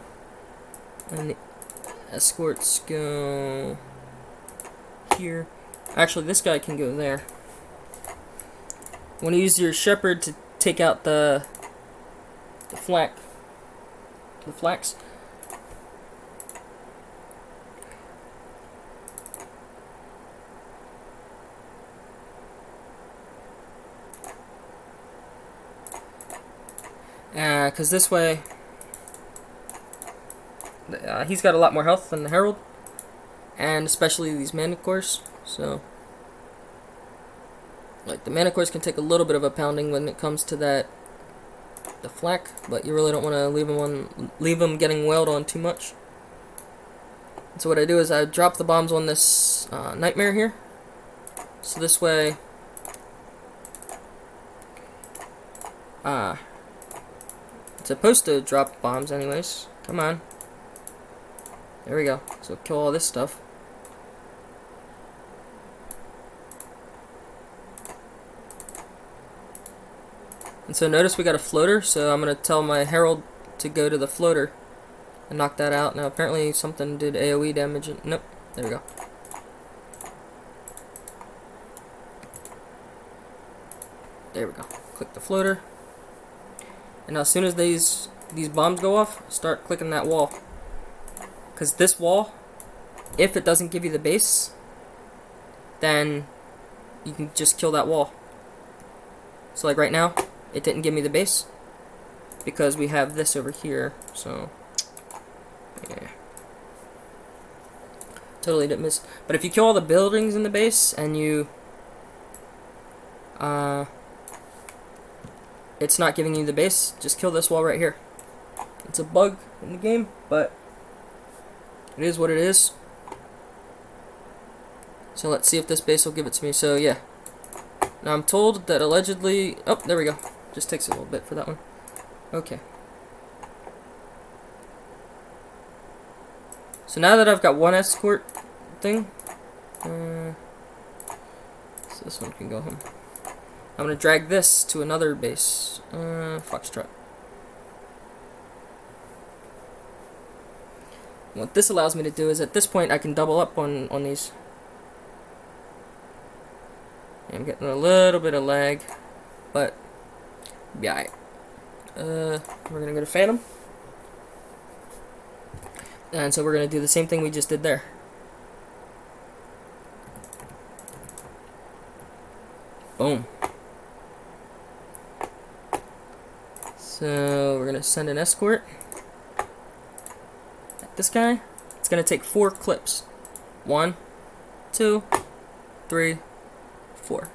And the escorts go here. Actually, this guy can go there. You want to use your shepherd to take out the flax. Because this way, he's got a lot more health than the Herald, and especially these Manticores. So, like, the Manticores can take a little bit of a pounding when it comes to the flak, but you really don't want to leave them getting wailed on too much. And so what I do is I drop the bombs on this Nightmare here. So this way, it's supposed to drop bombs anyways. Come on. There we go. So kill all this stuff. And so notice we got a floater, so I'm going to tell my Herald to go to the floater and knock that out. Now apparently something did AoE damage. Nope. There we go. There we go. Click the floater. And now as soon as these bombs go off, start clicking that wall. Because this wall, if it doesn't give you the base, then you can just kill that wall. So like right now, it didn't give me the base because we have this over here. So yeah, totally didn't miss. But if you kill all the buildings in the base and you it's not giving you the base, just kill this wall right here. It's a bug in the game, but it is what it is. So let's see if this base will give it to me. So yeah. Now I'm told that allegedly... Oh, there we go. Just takes a little bit for that one. Okay. So now that I've got one escort thing, so this one can go home. I'm going to drag this to another base. Foxtrot. What this allows me to do is at this point I can double up on these. I'm getting a little bit of lag, but yeah. We're gonna go to Phantom, and so we're gonna do the same thing we just did there. Boom. So we're gonna send an escort at this guy. It's gonna take 4 clips. 1, 2, 3, 4.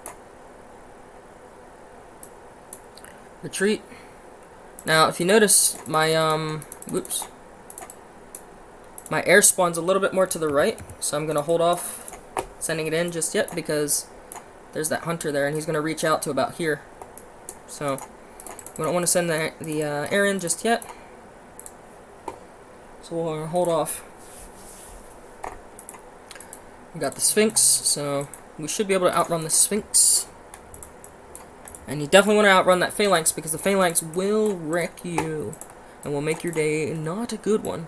Retreat. Now, if you notice, my whoops, my air spawn's a little bit more to the right, so I'm gonna hold off sending it in just yet because there's that hunter there, and he's gonna reach out to about here. So we don't want to send the air in just yet. So we'll hold off. We got the Sphinx, so we should be able to outrun the Sphinx. And you definitely want to outrun that Phalanx because the Phalanx will wreck you and will make your day not a good one.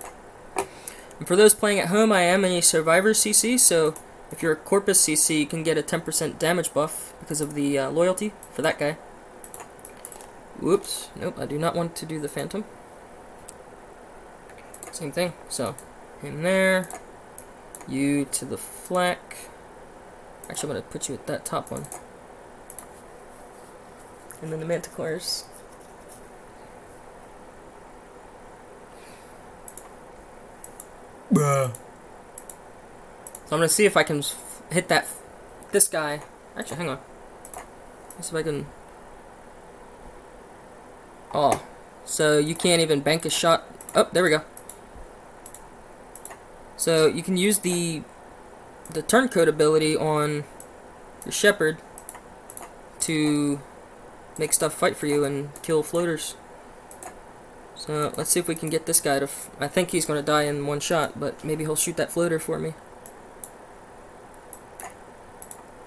And for those playing at home, I am a Survivor CC, so if you're a Corpus CC, you can get a 10% damage buff because of the loyalty for that guy. Whoops. Nope, I do not want to do the Phantom. Same thing. So, him there. You to the flak. Actually, I'm gonna put you at that top one. And then the manticores. Bruh. So I'm gonna see if I can hit this guy. Actually, hang on. Let's see if I can. Oh, so you can't even bank a shot. Oh, there we go. So you can use the turncoat ability on your shepherd to make stuff fight for you and kill floaters. So let's see if we can get this guy to. I think he's gonna die in one shot, but maybe he'll shoot that floater for me.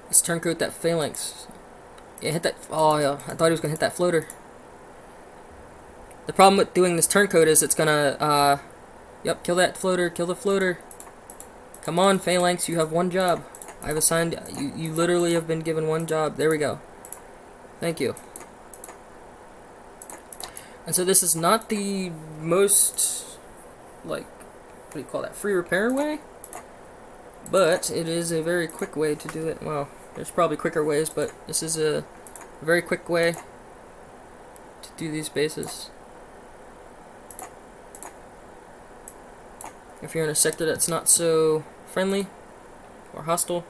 Let's turncoat that phalanx. Yeah, hit that. Oh yeah, I thought he was gonna hit that floater. The problem with doing this turncoat is it's gonna. Yep, kill that floater. Kill the floater. Come on, phalanx. You have one job. I've assigned. You literally have been given one job. There we go. Thank you. And so this is not the most, like, what do you call that, free repair way? But it is a very quick way to do it. Well, there's probably quicker ways, but this is a very quick way to do these bases. If you're in a sector that's not so friendly or hostile,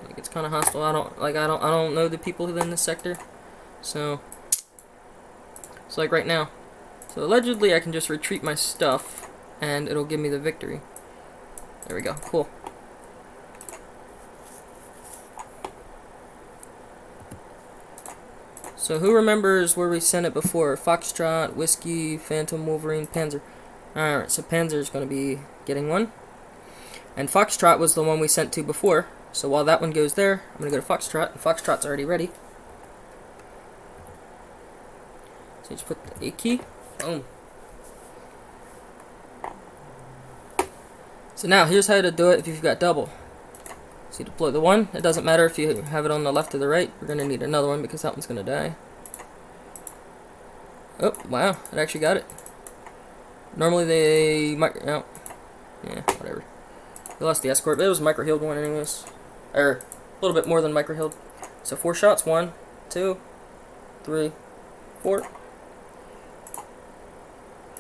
like it's kind of hostile. I don't know the people who live in this sector, so. So like right now. So allegedly I can just retreat my stuff and it'll give me the victory. There we go. Cool. So who remembers where we sent it before? Foxtrot, Whiskey, Phantom, Wolverine, Panzer. Alright, so Panzer is going to be getting one. And Foxtrot was the one we sent to before. So while that one goes there, I'm going to go to Foxtrot. Foxtrot's already ready. So just put the A key. Boom. So now here's how to do it if you've got double. So you deploy the one. It doesn't matter if you have it on the left or the right. We're going to need another one because that one's going to die. Oh, wow. It actually got it. Normally they might. No. Yeah, whatever. We lost the escort, but it was a micro-healed one anyways. Or a little bit more than micro-healed. So 4 shots. 1, 2, 3, 4.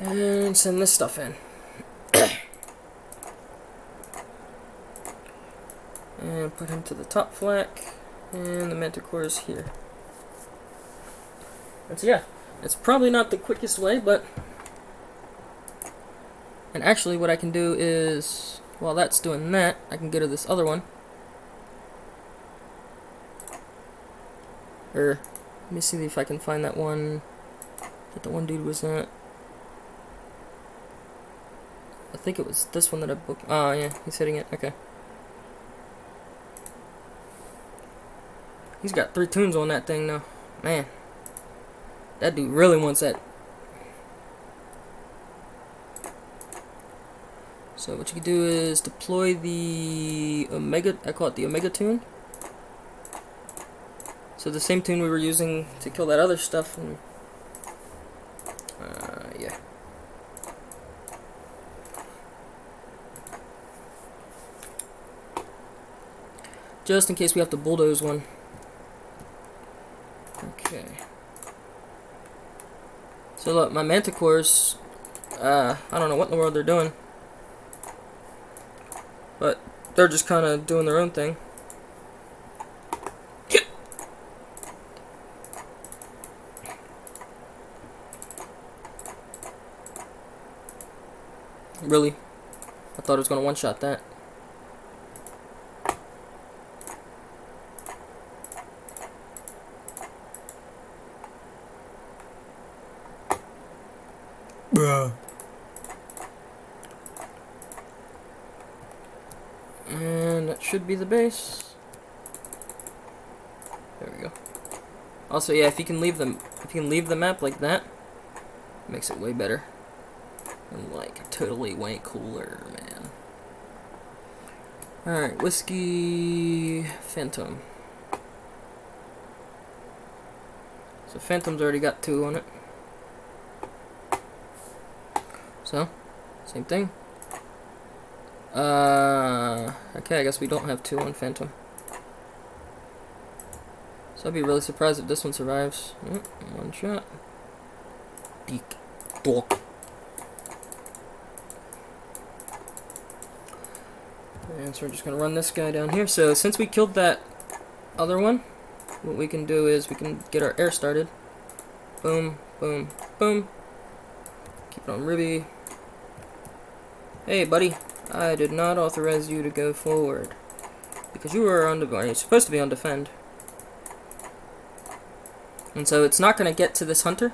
And send this stuff in. And put him to the top flak. And the manticore is here. And so yeah, it's probably not the quickest way, but. And actually what I can do is, while that's doing that, I can go to this other one. Or, let me see if I can find that one that the one dude was at. I think it was this one that I booked. Oh, yeah, he's hitting it. Okay. He's got 3 tunes on that thing now. Man. That dude really wants that. So what you can do is deploy the Omega, I call it the Omega tune. So the same tune we were using to kill that other stuff. And, yeah. Just in case we have to bulldoze one. Okay. So look, my manticores, I don't know what in the world they're doing. But they're just kind of doing their own thing. Really? I thought it was going to one-shot that. Bruh. And that should be the base. There we go. Also, yeah, if you can leave the map like that, it makes it way better. And like totally way cooler, man. Alright, Whiskey Phantom. So Phantom's already got 2 on it. So, same thing. Okay, I guess we don't have 2 on Phantom. So I'd be really surprised if this one survives. Oh, 1 shot. Deek. Dork. And so we're just gonna run this guy down here. So since we killed that other one, what we can do is we can get our air started. Boom, boom, boom. Keep it on Ruby. Hey, buddy. I did not authorize you to go forward. Because you were on defend. You're supposed to be on defend. And so it's not going to get to this hunter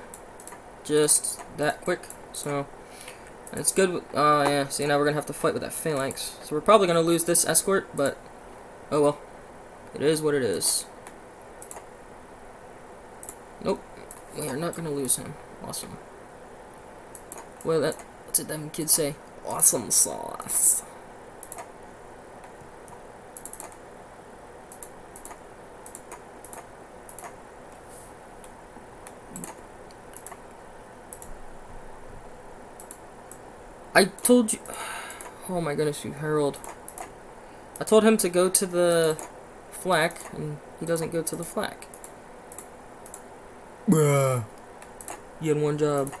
just that quick. So it's good. Yeah, see, now we're going to have to fight with that phalanx. So we're probably going to lose this escort, but oh well. It is what it is. Nope. We are not going to lose him. Awesome. Well, what's it them kids say? Awesome sauce. I told you. Oh my goodness, you Herald. I told him to go to the flak, and he doesn't go to the flak. Bruh. You had 1 job.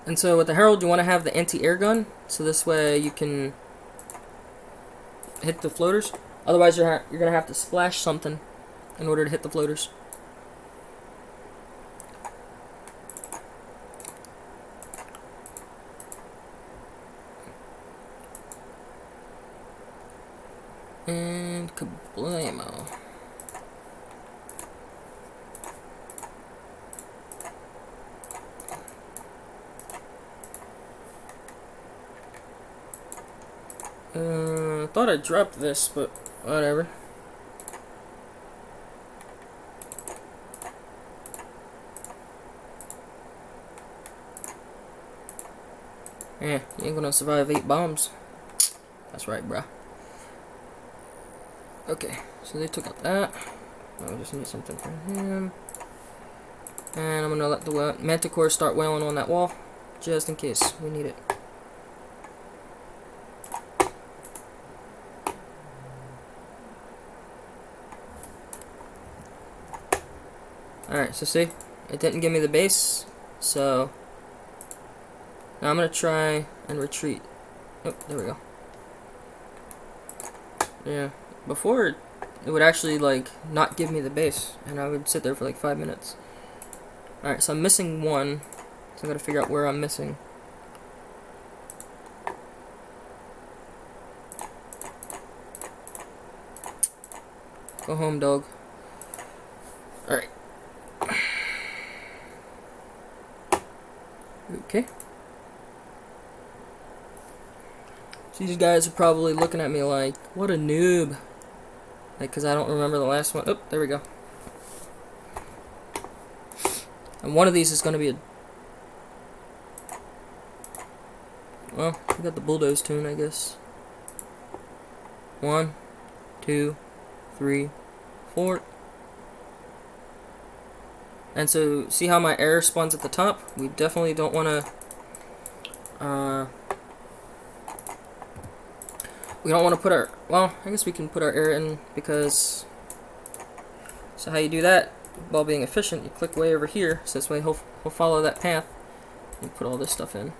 And so with the Herald, you want to have the anti-air gun, so this way you can hit the floaters. Otherwise, you're going to have to splash something in order to hit the floaters. And kablamo. I thought I dropped this, but whatever. Yeah, you ain't gonna survive 8 bombs. That's right, bruh. Okay, so they took out that. I just need something for him. And I'm gonna let the Manticore start wailing on that wall, just in case we need it. Alright, so see, it didn't give me the base, so now I'm gonna try and retreat. Oh, there we go. Yeah, before it would actually like not give me the base, and I would sit there for like 5 minutes. Alright, so I'm missing 1, so I gotta figure out where I'm missing. Go home, dog. Alright. Okay. So these guys are probably looking at me like, what a noob. Like, because I don't remember the last one. Oh, there we go. And one of these is going to be a... Well, we got the bulldoze tune, I guess. 1, 2, 3, 4. And so, see how my air spawns at the top? We definitely don't want to... we don't want to put our... Well, I guess we can put our air in because... So how you do that, while being efficient, you click way over here. So this way he'll follow that path. And put all this stuff in.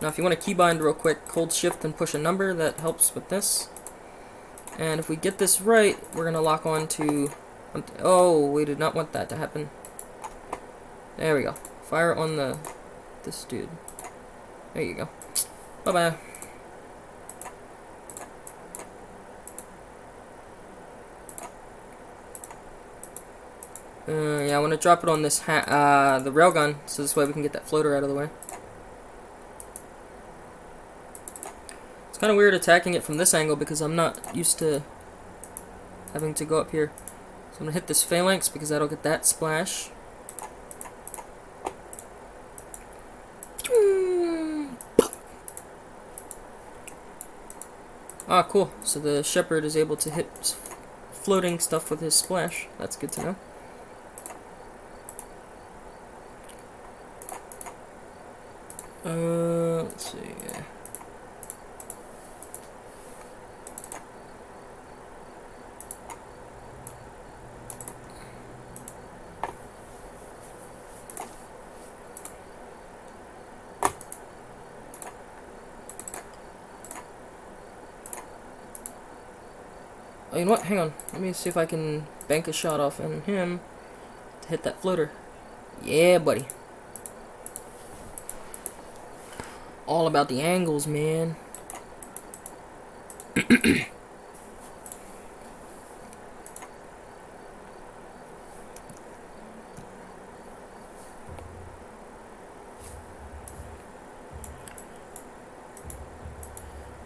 Now if you want to keybind real quick, hold shift and push a number. That helps with this. And if we get this right, we're going to lock on to... Oh, we did not want that to happen. There we go. Fire on this dude. There you go. Bye-bye. Yeah, I want to drop it on this the railgun, so this way we can get that floater out of the way. It's kind of weird attacking it from this angle because I'm not used to having to go up here. So I'm going to hit this phalanx because that'll get that splash. Ah, cool. So the shepherd is able to hit floating stuff with his splash. That's good to know. Let's see. Oh, you know what? Hang on. Let me see if I can bank a shot off on him to hit that floater. Yeah, buddy. All about the angles, man.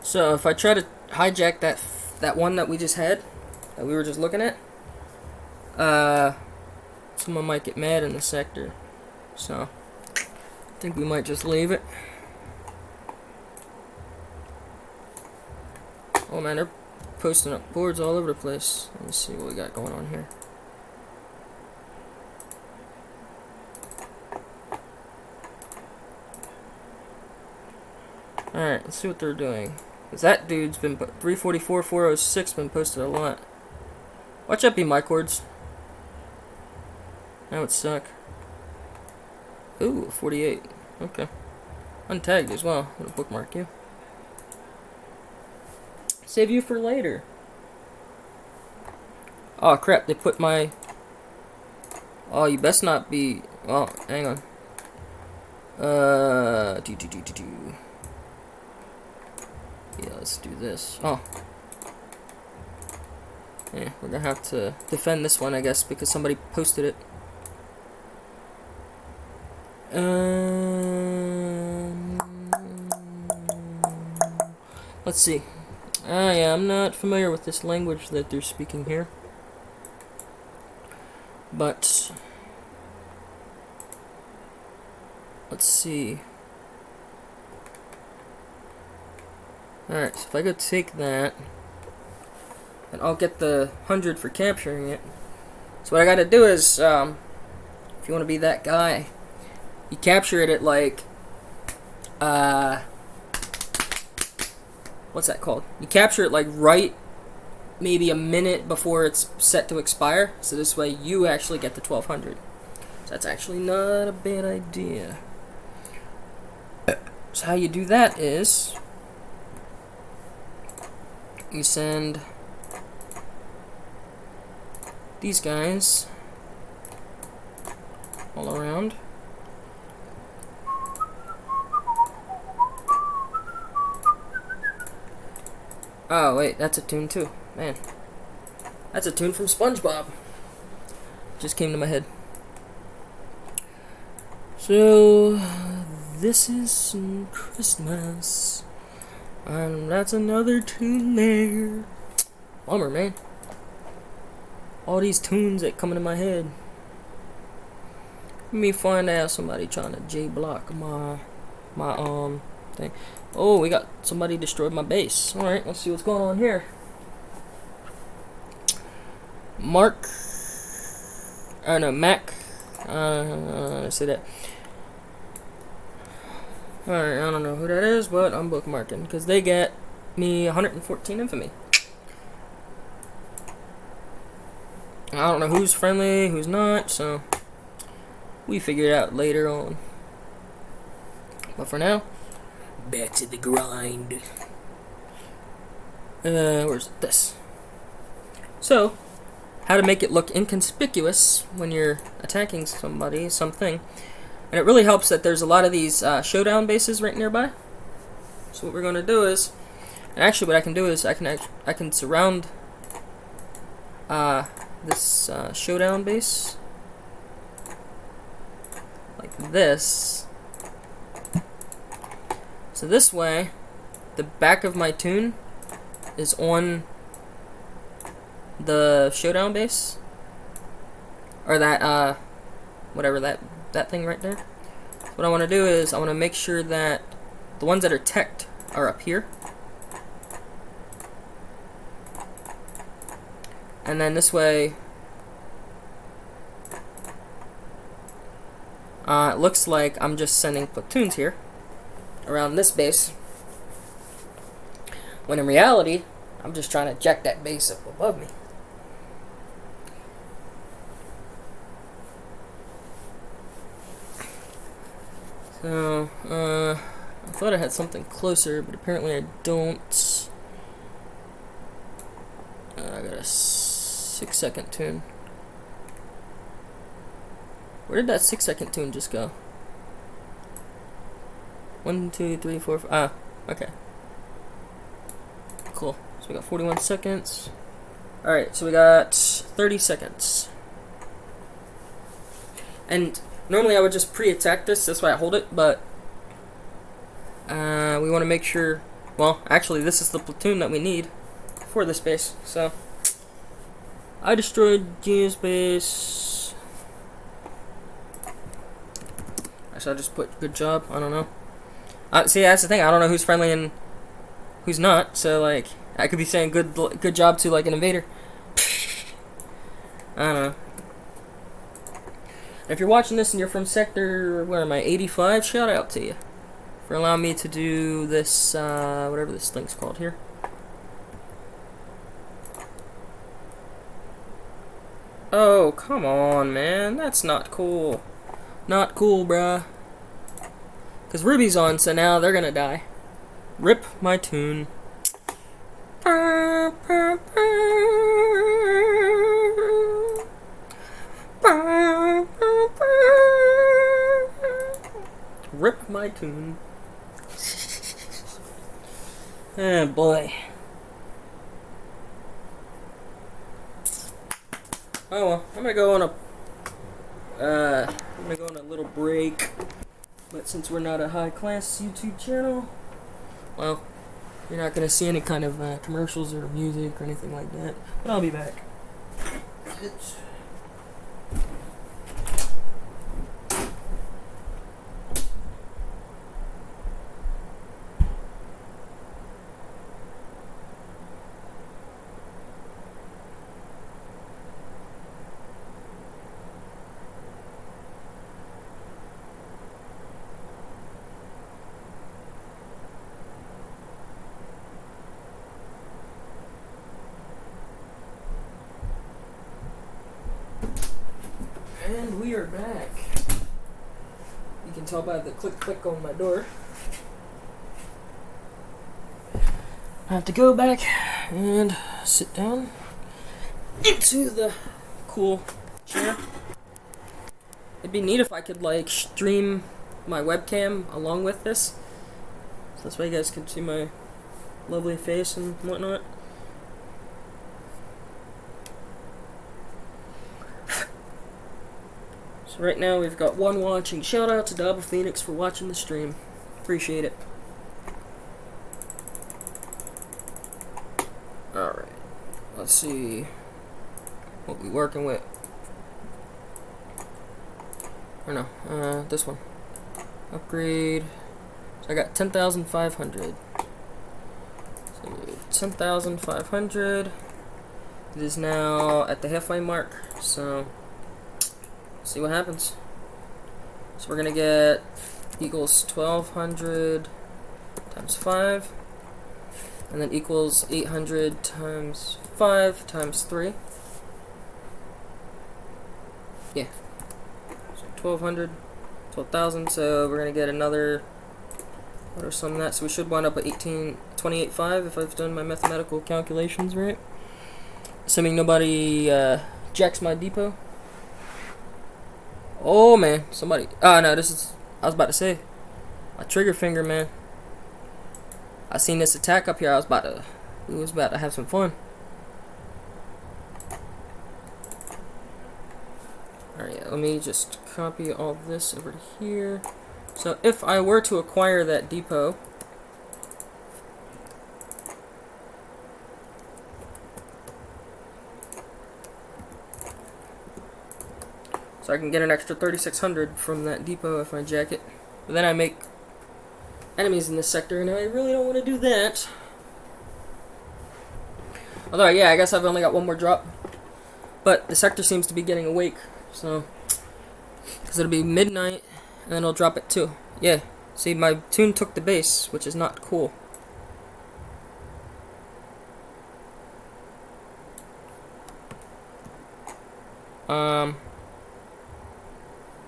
So if I try to hijack that one that we just had, that we were just looking at, someone might get mad in the sector. So I think we might just leave it. Oh man, they're posting up boards all over the place. Let me see what we got going on here. Alright, let's see what they're doing. Cause that dude's been 344, 406 been posted a lot. Watch out, be my chords. That would suck. Ooh, 48. Okay. Untagged as well. I'm gonna bookmark you. Save you for later. Oh crap, they put my... Oh, you best not be... Oh, hang on. Yeah, let's do this. Oh. Yeah, we're gonna have to defend this one, I guess, because somebody posted it. Let's see. Yeah, I'm not familiar with this language that they're speaking here. But let's see. Alright, so if I go take that, and I'll get the 100 for capturing it. So what I gotta do is, if you want to be that guy, you capture it at like, what's that called? You capture it like right, maybe a minute before it's set to expire. So this way you actually get the 1200. So that's actually not a bad idea. So how you do that is, you send these guys all around. Oh wait, that's a tune too. Man, that's a tune from SpongeBob. Just came to my head. So this is Christmas, and that's another tune there. Bummer, man. All these tunes that come into my head. Let me find out somebody trying to J-block my thing. Oh, we got somebody destroyed my base. Alright, let's see what's going on here. Mac. Say that. Alright, I don't know who that is, but I'm bookmarking because they get me 114 infamy. I don't know who's friendly, who's not, so we figure it out later on. But for now, back to the grind. Where's this? So, how to make it look inconspicuous when you're attacking somebody, something. And it really helps that there's a lot of these showdown bases right nearby. So what we're going to do is, and actually what I can do is I can surround this showdown base like this. So this way, the back of my tune is on the showdown base, or that whatever that thing right there. What I want to do is I want to make sure that the ones that are teched are up here. And then this way, it looks like I'm just sending platoons here around this base, when in reality, I'm just trying to jack that base up above me. So, I thought I had something closer, but apparently I don't. I got a 6-second tune. Where did that 6-second tune just go? 1, 2, 3, 4, 5. Ah, okay. Cool. So we got 41 seconds. Alright, so we got 30 seconds. And normally I would just pre-attack this, that's why I hold it, but we want to make sure, well, actually this is the platoon that we need for this base, so I destroyed Genius base. Actually, I'll just put good job, I don't know. See, that's the thing, I don't know who's friendly and who's not, so like, I could be saying good job to like an invader. I don't know. If you're watching this and you're from sector, where am I, 85, shout out to you for allowing me to do this, whatever this thing's called here. Oh, come on, man, that's not cool. Not cool, bruh. Because Ruby's on, so now they're gonna die. Rip my tune. Rip my tune. Oh boy. Oh well, I'm gonna go on a little break. But since we're not a high class YouTube channel, well, you're not gonna see any kind of commercials or music or anything like that. But I'll be back. And we are back. You can tell by the click on my door. I have to go back and sit down into the cool chair. It'd be neat if I could like stream my webcam along with this. So that's why you guys can see my lovely face and whatnot. So right now we've got one watching. Shout out to Dobba Phoenix for watching the stream. Appreciate it. Alright. Let's see what we working with. Or no, this one. Upgrade. So I got 10,500. So 10,500. It is now at the halfway mark. So see what happens. So we're gonna get equals 1,200 times 5, and then equals 800 times 5 times 3. Yeah. So 1,200, 12,000. So we're gonna get another. What are some of that? So we should wind up at 28.5 if I've done my mathematical calculations right. Assuming nobody jacks my depot. Oh man, somebody. Oh no, this is. I was about to say, my trigger finger, man. I seen this attack up here. We was about to have some fun. All right, let me just copy all this over to here. So if I were to acquire that depot, so I can get an extra 3,600 from that depot if I jack it. But then I make enemies in this sector, and I really don't want to do that. Although, yeah, I guess I've only got one more drop. But the sector seems to be getting awake, so... Because it'll be midnight, and then it'll drop at 2. Yeah, see, my tune took the base, which is not cool.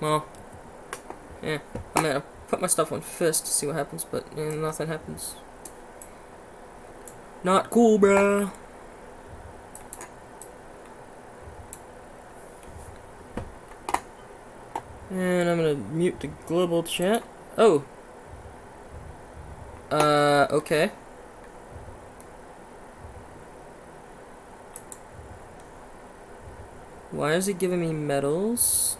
Well, yeah, I'm gonna put my stuff on fist to see what happens, but nothing happens. Not cool, bruh. And I'm gonna mute the global chat. Oh. Okay. Why is it giving me medals?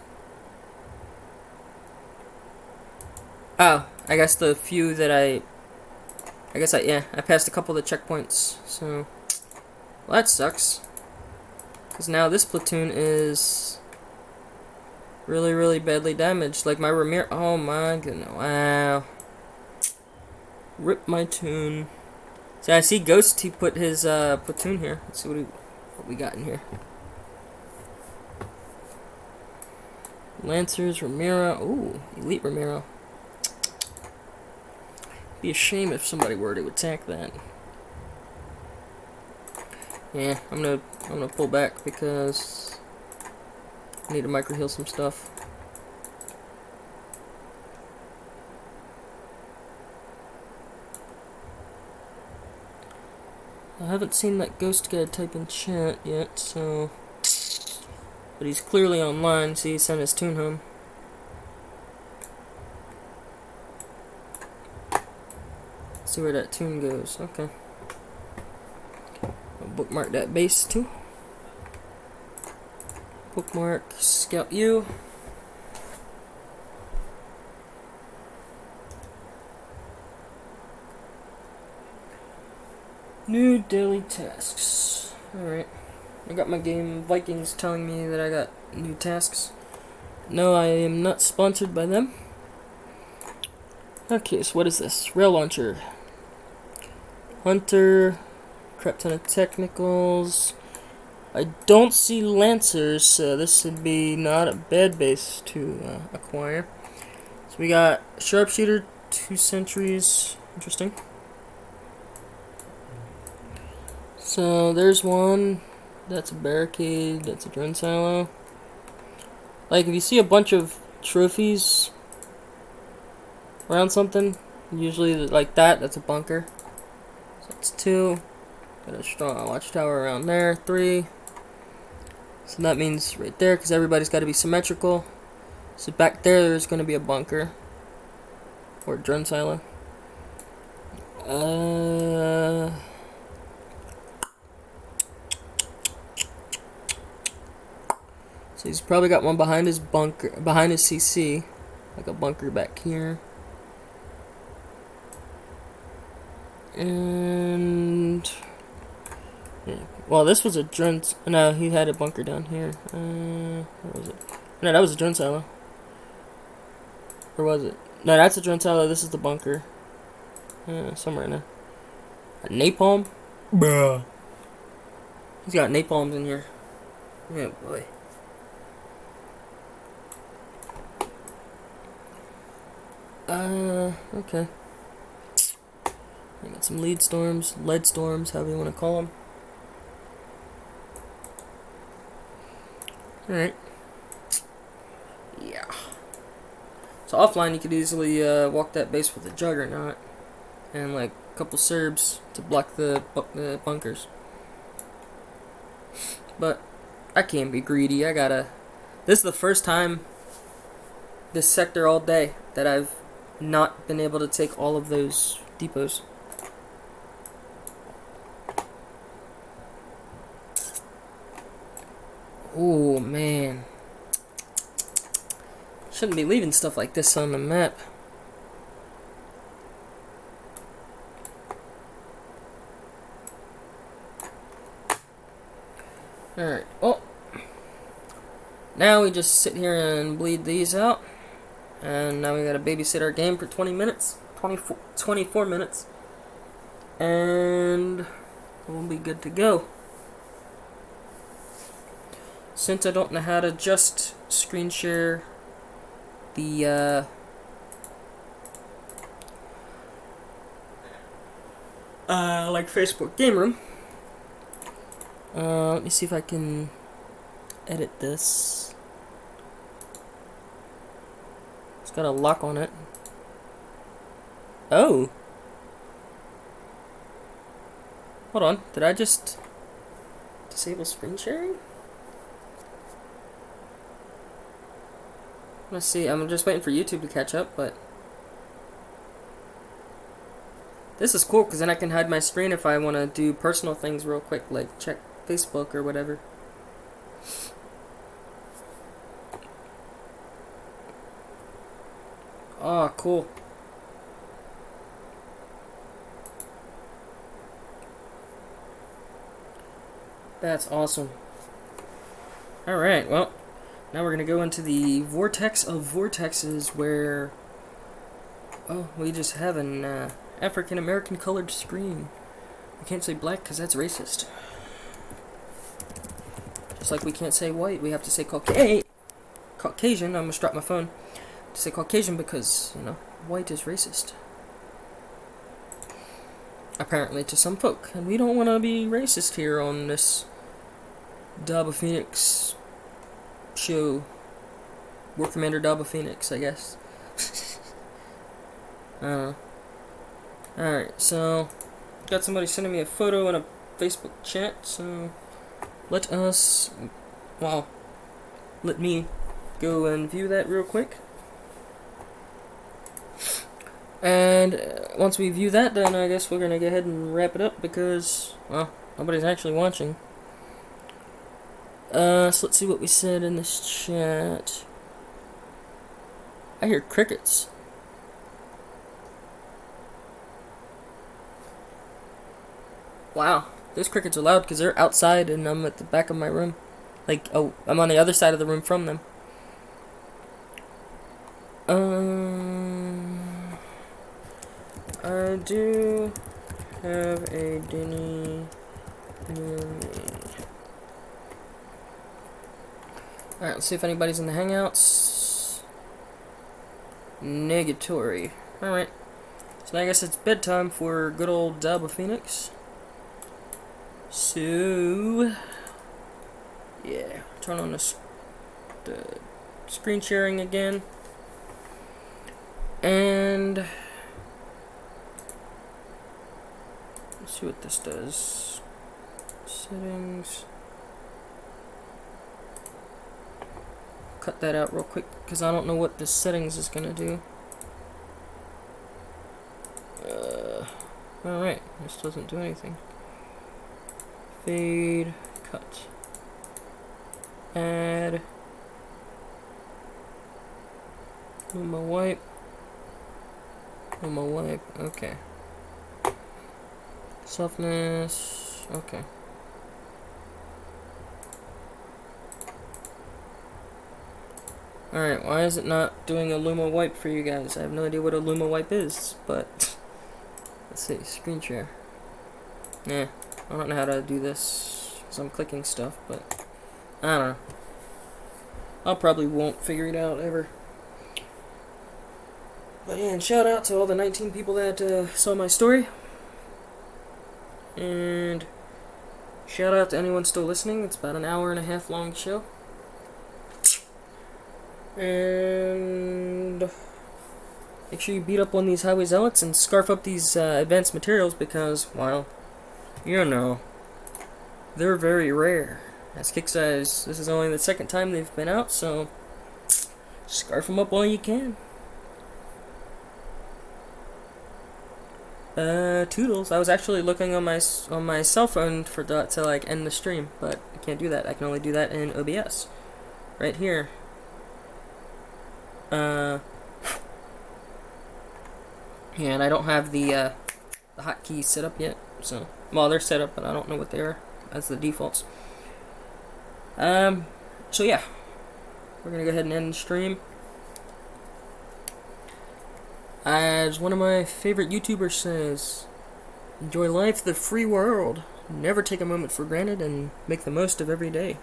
Oh, I guess the few that I passed a couple of the checkpoints, so... Well, that sucks. Because now this platoon is... really, really badly damaged. Like my Ramir... Oh my goodness, wow. Rip my tune. So I see Ghost, he put his platoon here. Let's see what we got in here. Lancers, Ramiro. Ooh, Elite Ramiro. Be a shame if somebody were to attack that. Yeah, I'm gonna pull back because I need to micro heal some stuff. I haven't seen that Ghost guy type in chat yet, so... But he's clearly online, so he sent his tune home. See where that tune goes. Okay. I'll bookmark that base too. Bookmark Scout U. New daily tasks. Alright. I got my game Vikings telling me that I got new tasks. No, I am not sponsored by them. Okay, so what is this? Rail launcher. Hunter. Crap ton of technicals. I don't see lancers, so this would be not a bad base to acquire. So we got sharpshooter, 2 sentries. Interesting. So there's one. That's a barricade. That's a drone silo. Like if you see a bunch of trophies around something, usually like that, that's a bunker. So that's 2. Got a strong watchtower around there. 3. So that means right there, because everybody's got to be symmetrical. So back there's going to be a bunker or a drone silo. So he's probably got one behind his bunker, behind his CC, like a bunker back here. And yeah. Well, this was a drone. No, he had a bunker down here. Where was it? No, that was a drone silo. Or was it? No, that's a drone silo. This is the bunker. Somewhere in there. A napalm? Bruh. He's got napalms in here. Yeah, boy. Okay. I got some lead storms, lead storms, however you want to call them. Alright. Yeah. So offline you could easily walk that base with a juggernaut and like a couple Serbs to block the bunkers. But I can't be greedy. I gotta... This is the first time this sector all day that I've not been able to take all of those depots. Oh man. Shouldn't be leaving stuff like this on the map. Alright, well. Now we just sit here and bleed these out. And now we gotta babysit our game for 20 minutes. 24 minutes. And we'll be good to go. since I don't know how to just screen share the like Facebook Game Room, let me see if I can edit this. It's got a lock on it. Oh. Hold on, did I just disable screen sharing? Let's see, I'm just waiting for YouTube to catch up, but this is cool because then I can hide my screen if I want to do personal things real quick, like check Facebook or whatever. Oh, cool. That's awesome. Alright, well, now we're going to go into the vortex of vortexes where, oh, we just have an African-American colored screen. We can't say black because that's racist. Just like we can't say white, we have to say Caucasian. I almost dropped my phone. To say Caucasian because, you know, white is racist. Apparently to some folk. And we don't want to be racist here on this Dobba Phoenix show. War Commander Dobba Phoenix, I guess. Alright, so got somebody sending me a photo in a Facebook chat, so let me go and view that real quick. And once we view that, then I guess we're going to go ahead and wrap it up because, well, nobody's actually watching. So let's see what we said in this chat. I hear crickets. Wow, those crickets are loud because they're outside and I'm at the back of my room. Like, oh, I'm on the other side of the room from them. I do have a Denny near me. Alright, let's see if anybody's in the Hangouts. Negatory. Alright. So I guess it's bedtime for good old Dobba Phoenix. So, yeah. Turn on the screen sharing again. And let's see what this does. Settings. Cut that out real quick because I don't know what the settings is gonna do. Alright, this doesn't do anything. Fade, cut, add, Luma wipe, okay. Softness, okay. Alright, why is it not doing a Luma wipe for you guys? I have no idea what a Luma wipe is, but let's see, screen share. Nah, I don't know how to do this because I'm clicking stuff, but I don't know. I'll probably won't figure it out ever. But yeah, and shout out to all the 19 people that saw my story. And shout out to anyone still listening. It's about an hour and a half long show. And make sure you beat up on these highway zealots and scarf up these advanced materials because, well, you know, they're very rare. As Kick says, this is only the second time they've been out, so scarf them up while you can. Toodles. I was actually looking on my cell phone for that to like end the stream, but I can't do that. I can only do that in OBS. Right here. Yeah, and I don't have the hotkeys set up yet, so, well, they're set up, but I don't know what they are as the defaults. So yeah, we're gonna go ahead and end the stream. As one of my favorite YouTubers says, enjoy life, the free world. Never take a moment for granted and make the most of every day.